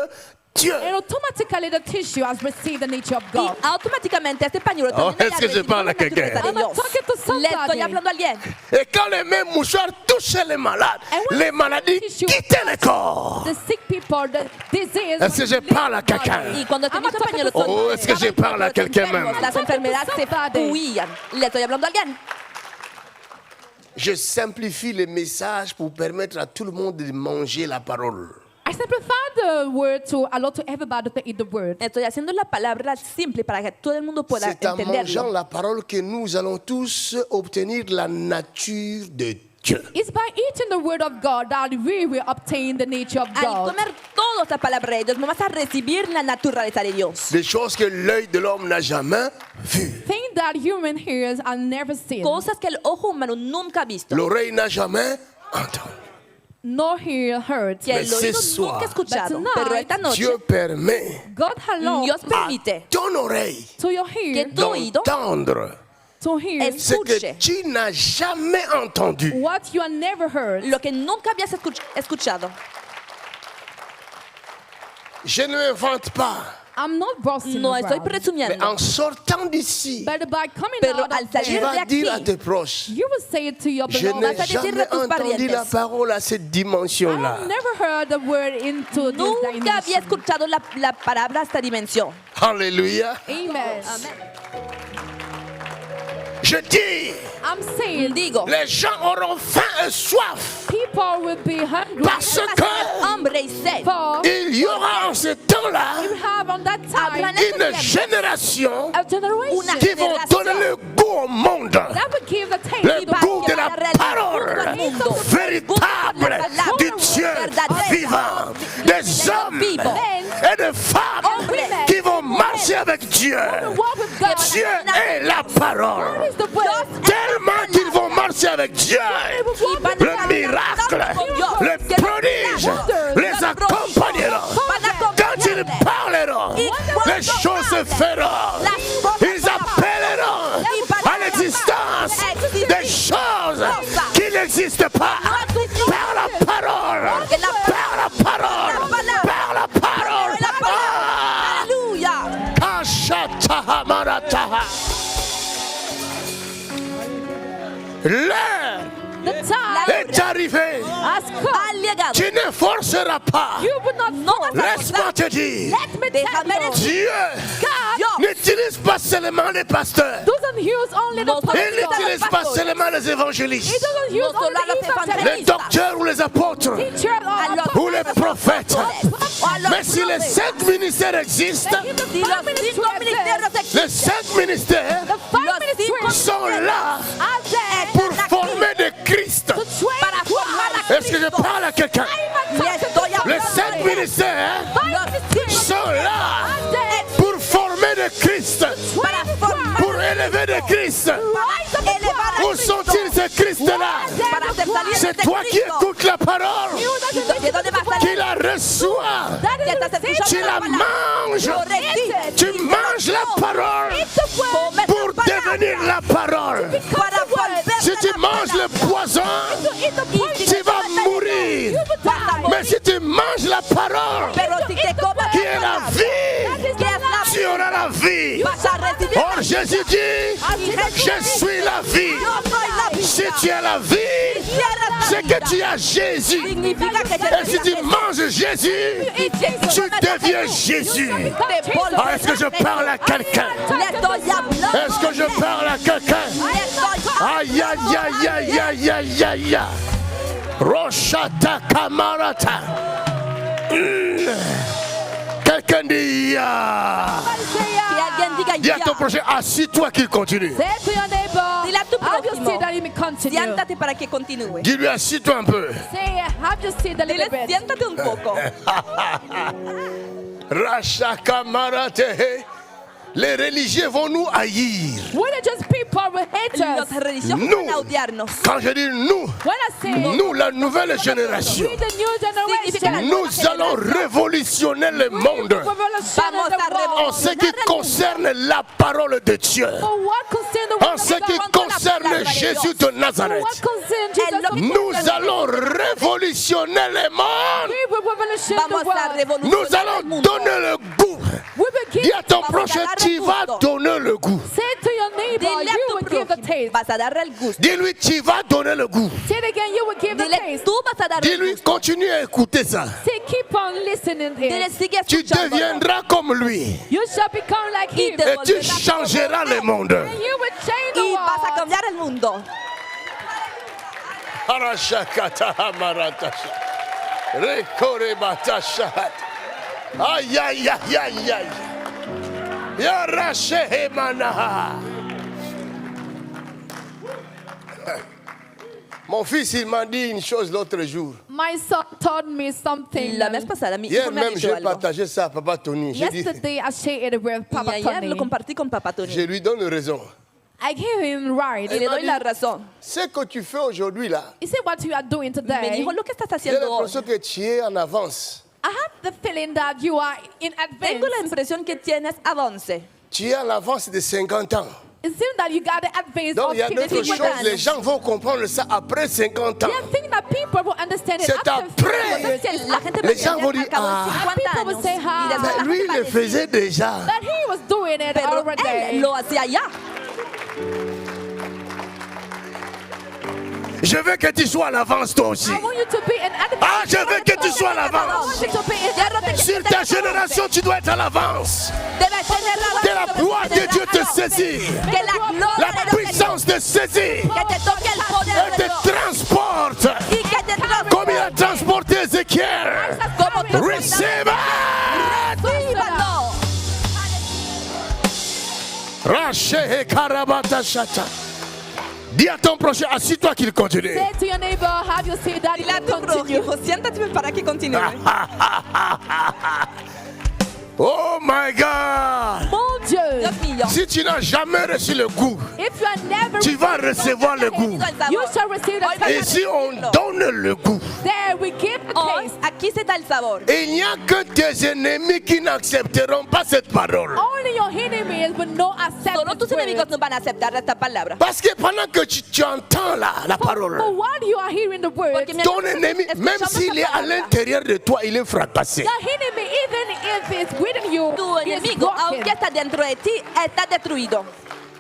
Dieu. And automatically the tissue has received the nature of y God. automáticamente este pañuelo Oh, también es que je recibió parle la a quelqu'un. naturaleza de I'm Dios. talking to Le somebody. estoy hablando a alguien. Et quand les mêmes mouchoirs touchaient les malades, And when les maladies tissue- quittaient le corps. The sick people, the disease. Est-ce que je parle à quelqu'un? Y cuando I'm tenía not este talking pañuelo to Oh, es que je parle à quelqu'un même. las enfermedades se Somebody. huían. Le estoy hablando a alguien. Je simplifie le message pour permettre à tout le monde de manger la parole. I simplify the word to allow to everybody to eat the word. Estoy haciendo la palabra simple para que todo el mundo pueda C'est en mangeant entenderlo. la parole que nous allons tous obtenir la nature de Dieu. It's by eating the word of God that we will obtain the nature of Al God. comer toda esta palabra de Dios, vamos a recibir la naturaleza de Dios. Des choses que l'œil de l'homme n'a jamais vues. Things that human ears have never seen, Cosas que el ojo humano nunca ha visto. L'oreille n'a jamais entendu. nor ear heard. Que el Mais oído ce soir, nunca ha escuchado. but Pero tonight, esta noche, Dieu permet God allows Dios permite ton oreille to your que ear tu oído d'entendre to hear ce que escuche tu n'as jamais entendu. what you have never heard. lo que nunca habías escuchado. Je ne m'invente pas. I'm not boasting No estoy around, Mais presumiendo. en sortant d'ici, but by coming Pero out al of salir tu there, vas de dire à aquí, tes proches, you will say it to your je beloved. n'ai Vas a decirle jamais a tus entendu parientes. la parole à cette dimension-là. I've never heard the word into this Nunca había dimension. escuchado la palabra a esta dimensión. Alléluia. Amen. Je dis, I'm saying Digo, les gens auront faim et soif people will be hungry parce que hambre y sed. for il y aura en ce temps-là you have on that time une génération a generation Una qui vont donner le goût au monde, that will give the taste le to goût de la parole véritable du Dieu vivant, des hommes et des femmes qui vont marcher avec Dieu. walk with God. Dieu est la parole. Is the word. Tellement qu'ils vont marcher marché avec Dieu, le miracle, les prodiges les accompagneront. Quand ils parleront, les choses se feront. Ils appelleront à l'existence des choses qui n'existent pas par la parole. Par la parole. Par la parole. Alléluia. L'heure The time est arrivée. has come. Tu ne forceras pas. You will not force. Laisse-moi te dire, Let me tell you, Dieu God n'utilise pas seulement les pasteurs. doesn't use only the Il pastors. n'utilise pas seulement les He évangélistes, doesn't use only the les evangelists, docteurs ou les apôtres, teachers, or ou les prophètes. Mais si les 5 ministères existent, if the five ministries exist, les 5 ministères the five ministries sont là are there pour former des Christ. to train Est-ce que je parle à quelqu'un? Les 5 ministères sont là pour former des Christ, pour élever des Christ. Où sont-ils ces Christ-là? C'est toi qui écoutes la parole, qui la reçois, tu la manges, tu manges la parole pour devenir la parole. Si tu manges le poison, tu vas mourir. Mais si tu manges la parole, qui est la vie, tu auras la vie. Or Jésus dit, je suis la vie. Si tu as la vie, c'est que tu as Jésus. Et si tu manges Jésus, tu deviens Jésus. Ah, est-ce que je parle à quelqu'un? Est-ce que je parle à quelqu'un? Aïe, aïe, aïe, aïe, aïe, aïe, aïe. Roshata Kamarata. Quelqu'un dit ya. Dis à ton prochain, assis-toi qu'il continue. Say to your neighbor, Dile a tu have you prójimo, seen that he may continue? siéntate para que continúe. Dis-lui, assis-toi un peu. Say, have you seen the Dile, little bit? siéntate un poco. Rashaka Marate. Les religieux vont nous haïr. Religious people will hate Los us. religiosos Nous. van a odiarnos. Quand je dis nous, When I say nous, la nouvelle génération, we, the new generation, nous allons révolutionner le monde revolution Vamos in a the world. en ce qui concerne la parole de Dieu, For what concern the en word ce of qui God, concerne Jésus de for Nazareth. what concern Jesus of Nous Nazareth, allons révolutionner le monde. we will revolution the Vamos a world. revolucionar Nous allons el mundo. donner le goût. We will give, Dis à ton Vamos a prochain, darle tu vas gusto. donner le goût. say to your neighbor, Dile a you tu will give the prójimo, taste. vas a darle el gusto. Dis-lui, tu vas donner le goût. Say it again, you will give the Dile, taste. tú vas a darle el Dis-lui, gusto. continue à écouter ça. Say, keep on listening Dile, here. sigue Tu escuchando. deviendras comme lui. You shall become like him. te Et tu volverás changeras le monde. And you will change the Y vas a world. cambiar el mundo. Arashakata Maratasha. Rekore Batashat. Aïe, aïe, aïe, aïe, aïe. Yarashe Manaha. Mon fils, il m'a dit une chose l'autre jour. My son told me something. La vez pasada, mi Hier hijo me ha même, dicho j'ai algo. partagé ça à Papa Tony. J'ai dit, Yesterday I shared it with Papa Y ayer Tony. lo compartí con Papá je Tony. lui donne raison. I gave him right. Y le doy la razón. Ce que tu fais aujourd'hui là, You see what you are doing Me today? dijo lo que estás j'ai haciendo hoy. l'impression que tu es en avance. I have the feeling that you are in Tengo la advance. impresión que tienes avance. Tu es en avance de 50 ans. It seems that you got the advance Donc of il y a d'autres 50 choses, years. les gens vont comprendre ça après 50 ans. Yeah, I think that people will understand it C'est after après. 50 years. La gente Les gens va a vont dire, entender ah. acabó en 50 People will años. say, Y ah. después Mais la lui, gente il va a le decir, faisait déjà. That he was doing it pero already. él lo hacía ya. Je veux que tu sois à l'avance toi aussi. I want you to be in advance. Ah, je veux que tu sois à I l'avance. want you to be in advance. Sur ta génération, tu dois être à l'avance. Debes tener Que la gloire de Dieu te saisit. Que la gloria La de Dios te puissance te saisit. que te toque el poder Elle de te Dios transporte. y que te Comme il a transporté Ézéchiel. como tú Receive it. recíbalo. Rache et Karabata Shata. Dis à ton prochain, assis-toi qu'il continue. Say to your neighbor, have you seen that? Dile a You tu continue. prójimo, siéntate para que continúe. Oh my God. Mon Dieu. Dios mío. anillo. Si tu n'as jamais reçu le goût, If you have never tu vas received recevoir le goût. you shall receive the Hoy Et taste. si on donne le goût, There we give the Hoy, taste. aquí se da el sabor. il n'y a que tes ennemis qui n'accepteront pas cette parole. Only your enemies will not accept Solo tus this word. enemigos no van a aceptar esta palabra. Parce que pendant que tu entends la parole, But while you are hearing the word, Porque your ton mientras ennemi, même escuchamos s'il est esta à palabra, l'intérieur de toi, il est fracassé. enemy, even if it's within you, tu is enemigo, aunque broken. está dentro de ti, está destruido.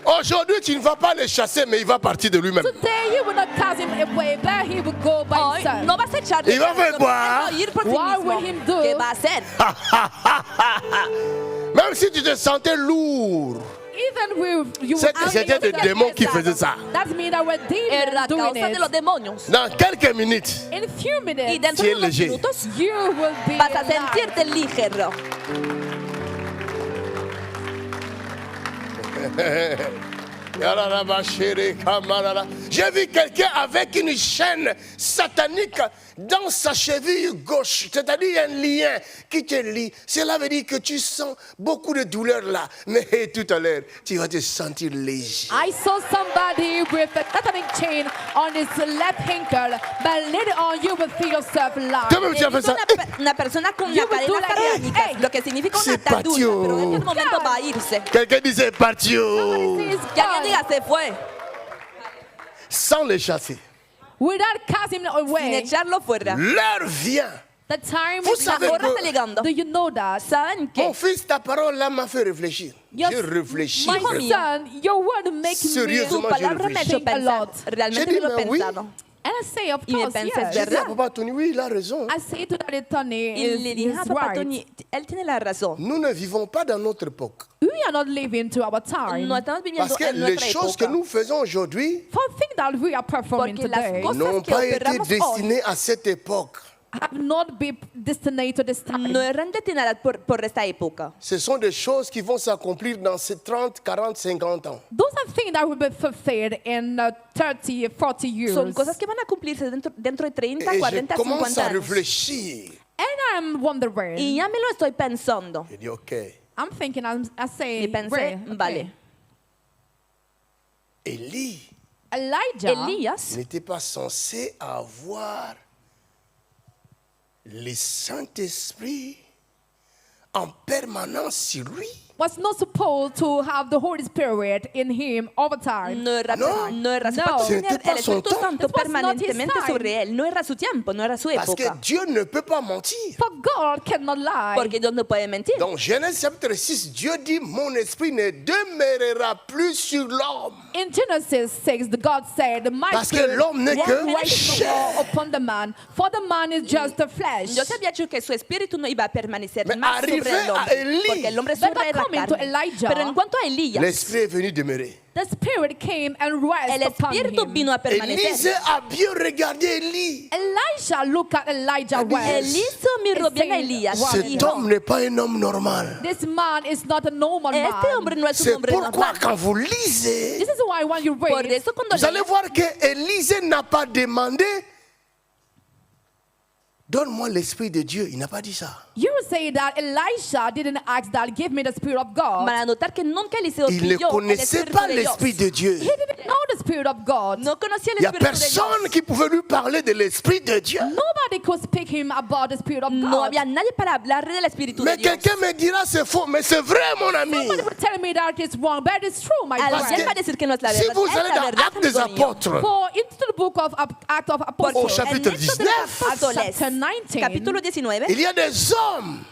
Aujourd'hui, tu ne vas pas le chasser, mais il va partir de lui-même. Today you will not cast him away, but he will go by Hoy himself. no vas a echarle. ¿Y va a hacer no quoi? vas a ir por sí What mismo. will him do? ¿Qué va a hacer? Même si tu te sentais lourd, Even with you c'est que c'était des démons qui faisaient ça. that means that we're demons Era doing causa de los it. demonios. Dans quelques minutes, In a few Y minutes, dentro Sí, de unos léger. minutos you will be vas a alive. sentirte ligero. j'ai vu quelqu'un avec une chaîne satanique dans sa cheville gauche. C'est-à-dire il y a un lien qui te lie. Cela veut dire que tu sens beaucoup de douleur là. Mais tout à l'heure, tu vas te sentir léger. I saw somebody with a satanic chain on his left ankle, but later on you will feel yourself light. Toi-même, tu as fait ça. Una persona con You una will do cadena like, satánica, hey, lo que significa una c'est atadura, patio. pero en este momento va a irse. Quelqu'un dit c'est parti. Oh. This is Que alguien God. diga se fue, Sans le chasser. Without casting him sin away, echarlo fuera. L'heure vient. the time Vous is savez now. Ahora está llegando. Do you know that? ¿Saben Mon qué? fils, ta parole là m'a fait réfléchir. Yes. J'ai réfléchi. My Hijo mío. son, your word makes me Sérieusement, Tu j'ai palabra me ha hecho think a pensar. lot. Realmente J'ai me lo dit, he mais oui. pensado. And I say, of Y me course, pensé, yes. J'ai dit à ¿verdad? Papa Tony, oui, il a raison. I say to Daddy Tony, Y le dije a is papá right. Tony, él tiene la razón. Nous ne vivons pas dans notre époque. We are not living to our time. No estamos viviendo Parce que en les nuestra choses que época. nous faisons aujourd'hui For things that we are performing Porque las today cosas n'ont que pas été operamos hoy destinées à cette époque. have not been destined to this time. no eran destinadas por esta época. Ce sont des choses qui vont s'accomplir dans ces 30, 40, 50 ans. Those are things that will be fulfilled in 30, 40 years. Son cosas que van a cumplirse dentro de 30, Et 40, je commence 50 à años. réfléchir. And I'm wondering, Y ya me lo estoy pensando. J'ai dit, OK. I'm thinking, I say, Y pensé, "Right, okay." vale. Élie Elijah Elías n'était pas censé avoir le Saint-Esprit en permanence sur lui. was not supposed to have the Holy Spirit in him all the time. no era, No. no era su No. papá C'était tenía pas el son Espíritu temps. Santo It was not his permanentemente time. sobre él. No era su tiempo, no era su Parce que época. Dieu ne peut pas mentir. For God cannot lie. Porque Dios no puede mentir. Dans Genèse chapitre 6, Dieu dit, mon esprit ne demeurera plus sur l'homme. In Genesis 6, the God said, "My Parce que spirit l'homme n'est won't que rest no chair. more upon the man, for the man is just the flesh." Dios había dicho que su espíritu no iba a permanecer Mais más sobre arrivé el a hombre. Elí. Porque el hombre es But sobre la coming to carne. Elijah, Pero en cuanto a Elías, L'esprit est venu demeurer. The Spirit came and el rested upon espíritu him. vino a Élisée permanecer. a bien regardé Élie. Elisha looked at Elijah Él well. Eliseo miró and bien a said, Elías. "Wow, Cet Dijo, homme n'est pas un homme normal. This man is not a normal este hombre man. no es un C'est hombre pourquoi normal. quand vous lisez, This is why when you Por read, eso cuando vous allez lees, voir que Élisée n'a pas demandé donne-moi l'esprit de Dieu. Il n'a pas dit ça. you say that Elisha didn't ask that, give me the Spirit of God. van a notar que nunca Eliseo Il ne pidió el connaissait espíritu pas de l'esprit Dios. de Dieu. He didn't know the Spirit of God. No conocía Il n'y el a espíritu de personne Dios. qui pouvait lui parler de l'esprit de Dieu. Nobody could speak him about the Spirit of No God. había nadie para hablarle del espíritu de Mais Dios. quelqu'un me dira c'est faux, mais c'est vrai mon ami. Somebody would tell me that it's wrong, but it's true, my Parce Alguien friend. va a decir que no es la Si verdad. vous Es allez la dans verdad, Actes des amigo mío. Apôtres, For into the book of Acts of au Apostles, chapitre En Hechos de los 19, Apóstoles, chapter 19, capítulo 19, il y a des hommes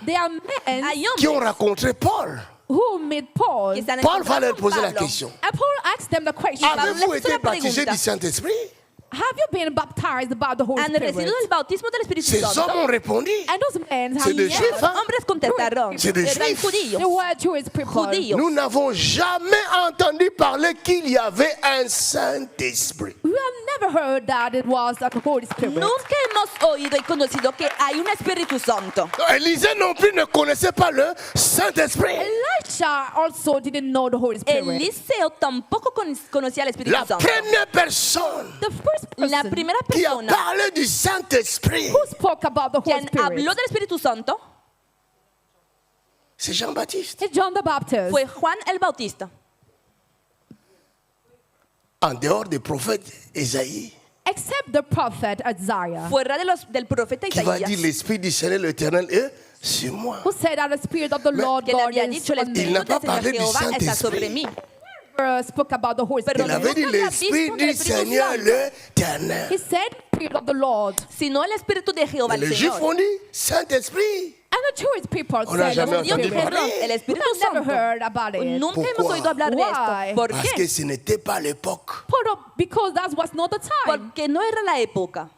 there are men hay qui ont hombres rencontré Paul. who meet Paul. que se han Paul va encontrado leur con poser la Pablo. question. And Paul asked them the question, Avez-vous les été hizo la baptisé pregunta. du Saint-Esprit? have you been baptized by the Holy Han Spirit? recibido el bautismo del Espíritu Ces hommes Santo. ont répondu. And those men C'est have des yes, Juifs, hein? Hombres contestaron. C'est des Eran Juifs. they judíos. were Jewish people. Judíos. Nous n'avons jamais entendu parler qu'il y avait un Saint-Esprit. We have never heard that it was the Holy Spirit. Nunca hemos oído y conocido que hay un Espíritu Santo. Élisée non plus ne connaissait pas le Saint-Esprit. Elisha also didn't know the Holy Spirit. Eliseo tampoco conocía al Espíritu La Santo. première personne The first La person primera qui a persona parlé du Saint-Esprit, who spoke about the Holy quien Spirit habló del Espíritu Santo C'est Jean-Baptiste. It's John the Baptist. Fue Juan el Bautista. En dehors des prophètes Ésaïe, Except the prophet Isaiah, Fuera del profeta qui va dire Isaías. l'Esprit du Seigneur l'Éternel est sur moi. who said that the Spirit of the Lord Que le God había is dicho el on Il me. n'a Espíritu pas del parlé Señor du Jehová está sobre Saint-Esprit. mí. Spoke about the Holy Pero Il Spirit. avait dit nunca había l'Esprit visto du el Espíritu Seigneur Santo. l'Éternel. He said, Spirit of the Lord. Sino el Espíritu de Jehová Et el les Juifs Señor. ont dit Saint-Esprit. And the Jewish people On n'a said, jamais the Dios entendu Spirit. dijeron, parler. el Espíritu I've never Santo. heard about it. Nunca hemos Pourquoi? oído hablar de Why? esto. ¿Por Parce que qué? ce n'était pas l'époque. Because that was not the time. Porque no era la época.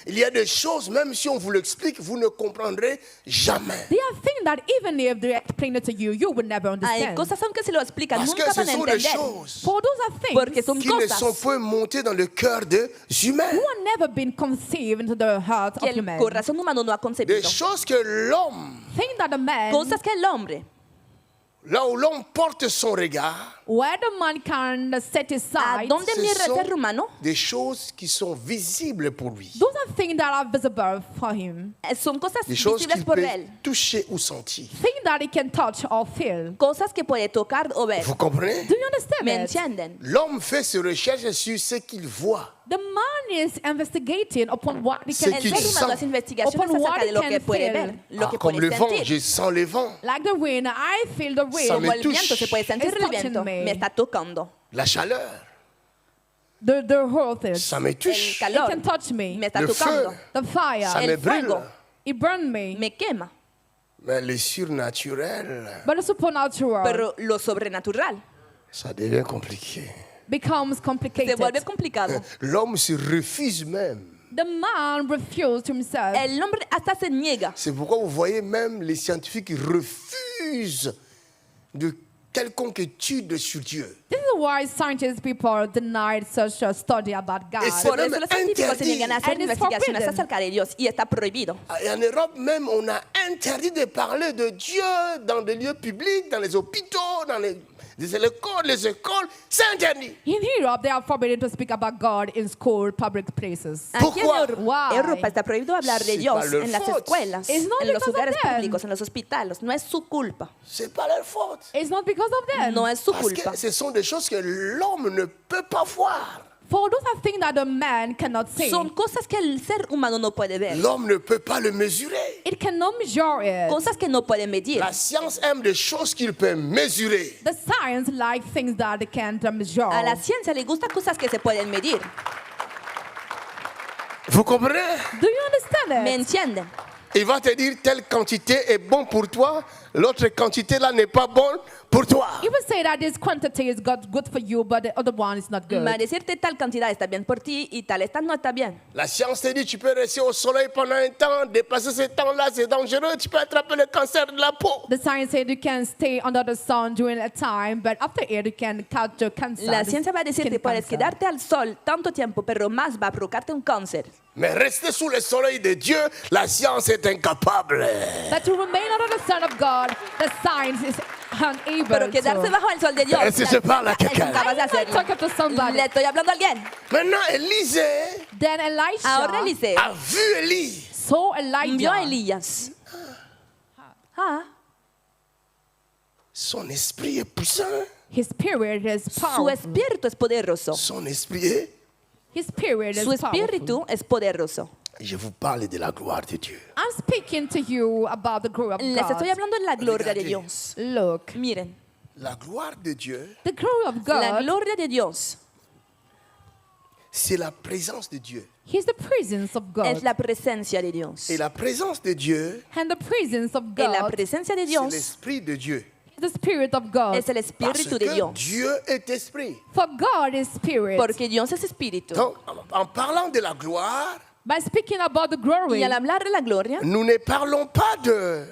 Il y a des choses, même si on vous l'explique, vous ne comprendrez jamais. There are things that even if they explain it to you, you would never Hay understand. cosas aunque se lo explican, Parce que nunca ce van a sont des entender. choses For those are Porque things son qui ne sont cosas pas montées dans le cœur des humains. who have never been conceived into the heart que of human. el corazón humano no ha Des concebido. choses que l'homme, Things that a man, Cosas que el hombre, là où l'homme porte son regard, where the man can set his a sight, dónde ce mira el ser sont humano, des choses qui sont visibles pour lui. those are things that are visible for him. son cosas Des choses visibles qu'il por peut él. toucher ou sentir. Things that he can touch or feel. Cosas que puede tocar o ver. Vous comprenez? Do you understand ¿Me it? entienden? L'homme fait ses recherches sur ce qu'il voit. The man is investigating upon what he C'est can El qu'il ser see. sent. humano hace investigaciones Upon what acerca de lo he que can puede feel. ver, lo que Comme le puede vent, sentir. je sens le vent. Like the wind, I feel the Ça wind. Como me el touche. viento se puede sentir It's el touching viento, me. me está tocando. La chaleur, The earth is. ça me El touche. It calor can touch me. me está Le tocando. feu, The fire. ça El me brûle. fuego. It burned me. Me quema. Mais le surnaturel, But the supernatural Pero lo sobrenatural ça devient compliqué. becomes se complicated. vuelve complicado. L'homme se refuse même. The man refused himself. El hombre hasta se niega. C'est pourquoi vous voyez même les scientifiques refusent de quelconque étude sur Dieu. This is why scientists people denied such a study about God. Et c'est Por même eso los científicos se interdit. niegan a hacer And it's investigaciones forbidden. acerca de Dios y está prohibido. Et en Europe même, on a interdit de parler de Dieu dans des lieux publics, dans les hôpitaux, dans les écoles. C'est interdit. In Europe, they are forbidden to speak about God in school, public places. Aquí en Pourquoi? Why? Europa está prohibido hablar de C'est Dios pas leur en las faute. escuelas, It's not en los because of lugares them. públicos, en los hospitales. No es su culpa. C'est pas leur faute. It's not because of them. No es su Parce culpa. que ce sont des choses que l'homme ne peut pas voir. For those are things that a man cannot see. Son cosas que el ser humano no puede ver. L'homme ne peut pas le mesurer. It cannot measure it. Cosas que no puede medir. La science aime des choses qu'il peut mesurer. The science like things that it can't measure. A la ciencia le gustan cosas que se pueden medir. Vous comprenez? Do you understand ¿Me it? entienden? Il va te dire telle quantité est bon pour toi, l'autre quantité là n'est pas bonne pour toi. You would say that this quantity is good for you, but the other one is not good. Va a decirte tal cantidad está bien por ti y tal esta no está bien. La science te dit tu peux rester au soleil pendant un temps, dépasser ce temps-là c'est dangereux, tu peux attraper le cancer de la peau. The science said you can stay under the sun during a time, but after it you can catch a cancer. La ciencia va a decirte skin puedes cancer. quedarte al sol tanto tiempo, pero más va a provocarte un cáncer. Mais rester sous le soleil de Dieu, la science est incapable. But to remain under the sun of God, the science is unable Pero quedarse to. bajo el sol de Dios Est-ce que je parle à es quelqu'un? incapaz de hacerlo. Talking to somebody. Le estoy hablando a alguien. Maintenant, Élisée Then Elisha Ahora Eliseo a vu Élie. saw vio a Elijah. Elías. Ah, Son esprit est puissant. His spirit is su powerful. espíritu es poderoso. Son esprit est. His spirit Su is powerful. espíritu es poderoso. Je vous parle de la gloire de Dieu. I'm speaking to you about the glory of Les estoy God. hablando de la gloria de Regardez. Dios. Look, Miren, La gloire de Dieu, the glory of la God, gloria de Dios c'est la présence de Dieu. He's the presence of God. es la presencia de Dios. Et la présence de Dieu, And the presence of Y la God presencia de c'est Dios l'esprit de Dieu. is the spirit of God. es el Parce espíritu de que Dios. Dieu est esprit. For God is spirit. Porque Dios es espíritu. Donc, en parlant de la gloire, By speaking about the glory, Y al hablar de la gloria, nous ne parlons pas de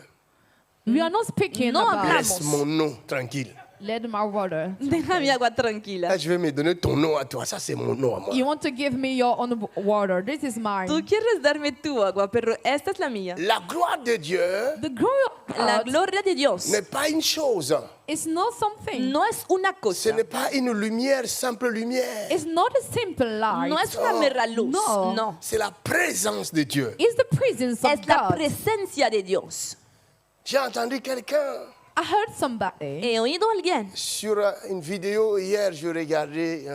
we are not speaking No about hablamos. laisse mon nom tranquille. let my water. deja mi agua tranquila. Là, je vais me donner ton nom à toi. Ça, c'est mon nom à moi. You want to give me your own water. This is mine. Tú quieres darme tu agua, pero esta es la mía. La gloire de Dieu The glory of La God gloria de Dios n'est pas une chose. is not something. no es una Ce cosa, n'est pas une lumière, simple lumière. It's not a simple light. no es una mera luz, No. no. C'est la présence de Dieu. It's the presence of Es la God. presencia de Dios. J'ai entendu quelqu'un I heard somebody He oído a alguien sur une vidéo hier, je regardais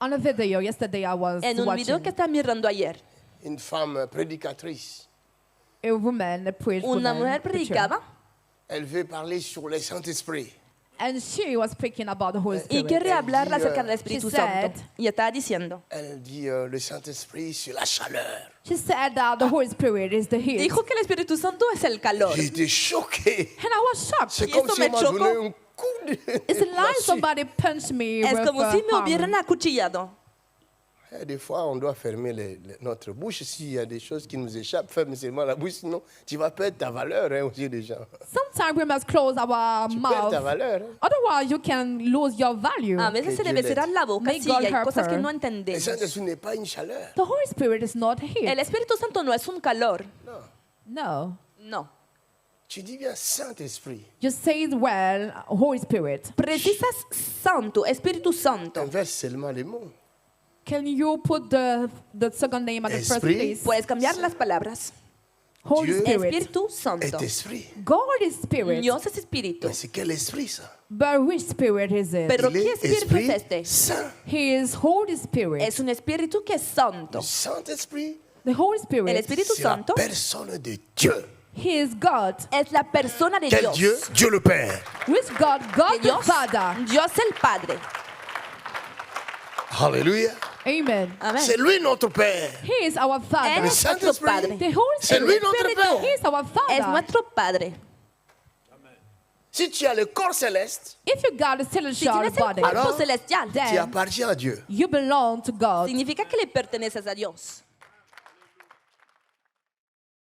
on a video yesterday I was en un video watching que estaba mirando ayer. une femme prédicatrice. a woman, a preached Una woman, mujer preacher. predicaba Elle veut parler sur le Saint-Esprit. And she was speaking about the Holy y Spirit. quería hablarle Dios. acerca del Espíritu She Santo. said- Y estaba diciendo, Elle dit le Saint-Esprit, c'est la chaleur. She said that the Holy Spirit is the heat. dijo que el Espíritu Santo es el calor. J'ai été choqué. And I was shocked. C'est Y comme eso si me on m'a chocó. donné un coup de... It's like là-dessus. somebody punched me Es with como a si me hammer. hubieran acuchillado. Et des fois, on doit fermer notre bouche s'il y a des choses qui nous échappent. Ferme seulement la bouche, sinon tu vas perdre ta valeur aux yeux des gens. Sometimes we must close our Tu perds ta mouth. valeur. Otherwise, you can lose your value. A veces se Dios debe le- cerrar la boca, May sí, God y hay help cosas que her. no Le entendemos. Saint-Esprit n'est pas une chaleur. The Holy Spirit is not heat. El Espíritu Santo no es un calor. No. No. Tu dis bien Saint-Esprit. You say it well, Holy Spirit. Precisas Santo, Espíritu Santo. Inverse seulement les mots. Can you put the second name at the first Esprit. place? Puedes cambiar las palabras. Holy Dieu Spirit. Espíritu Santo. Est esprit. God is Spirit. Dios es Espíritu. Mais c'est quel esprit ça? But which Spirit is it? Pero Il ¿qué est Espíritu es esprit este? saint. He is Holy Spirit. Es un Espíritu que es santo. Le Saint-Esprit, The Holy El Spirit. Espíritu c'est la Santo personne de Dieu. He is God. es la persona de Quel Dios. Dieu? Dieu le Père. Which God? Que God the Dios, Father. Dios el Padre. Alléluia. Amen. Amén. C'est lui notre Père. He is our Él Father. Le es nuestro Saint-Esprit. Padre. The Holy C'est lui Spirit. notre He Père. is our Es Father. nuestro Padre. Si tu as le corps céleste, If you got a Si celestial tienes el body, cuerpo Alors, celestial, tu then appartiens à Dieu. you belong to God. significa que le perteneces a Dios.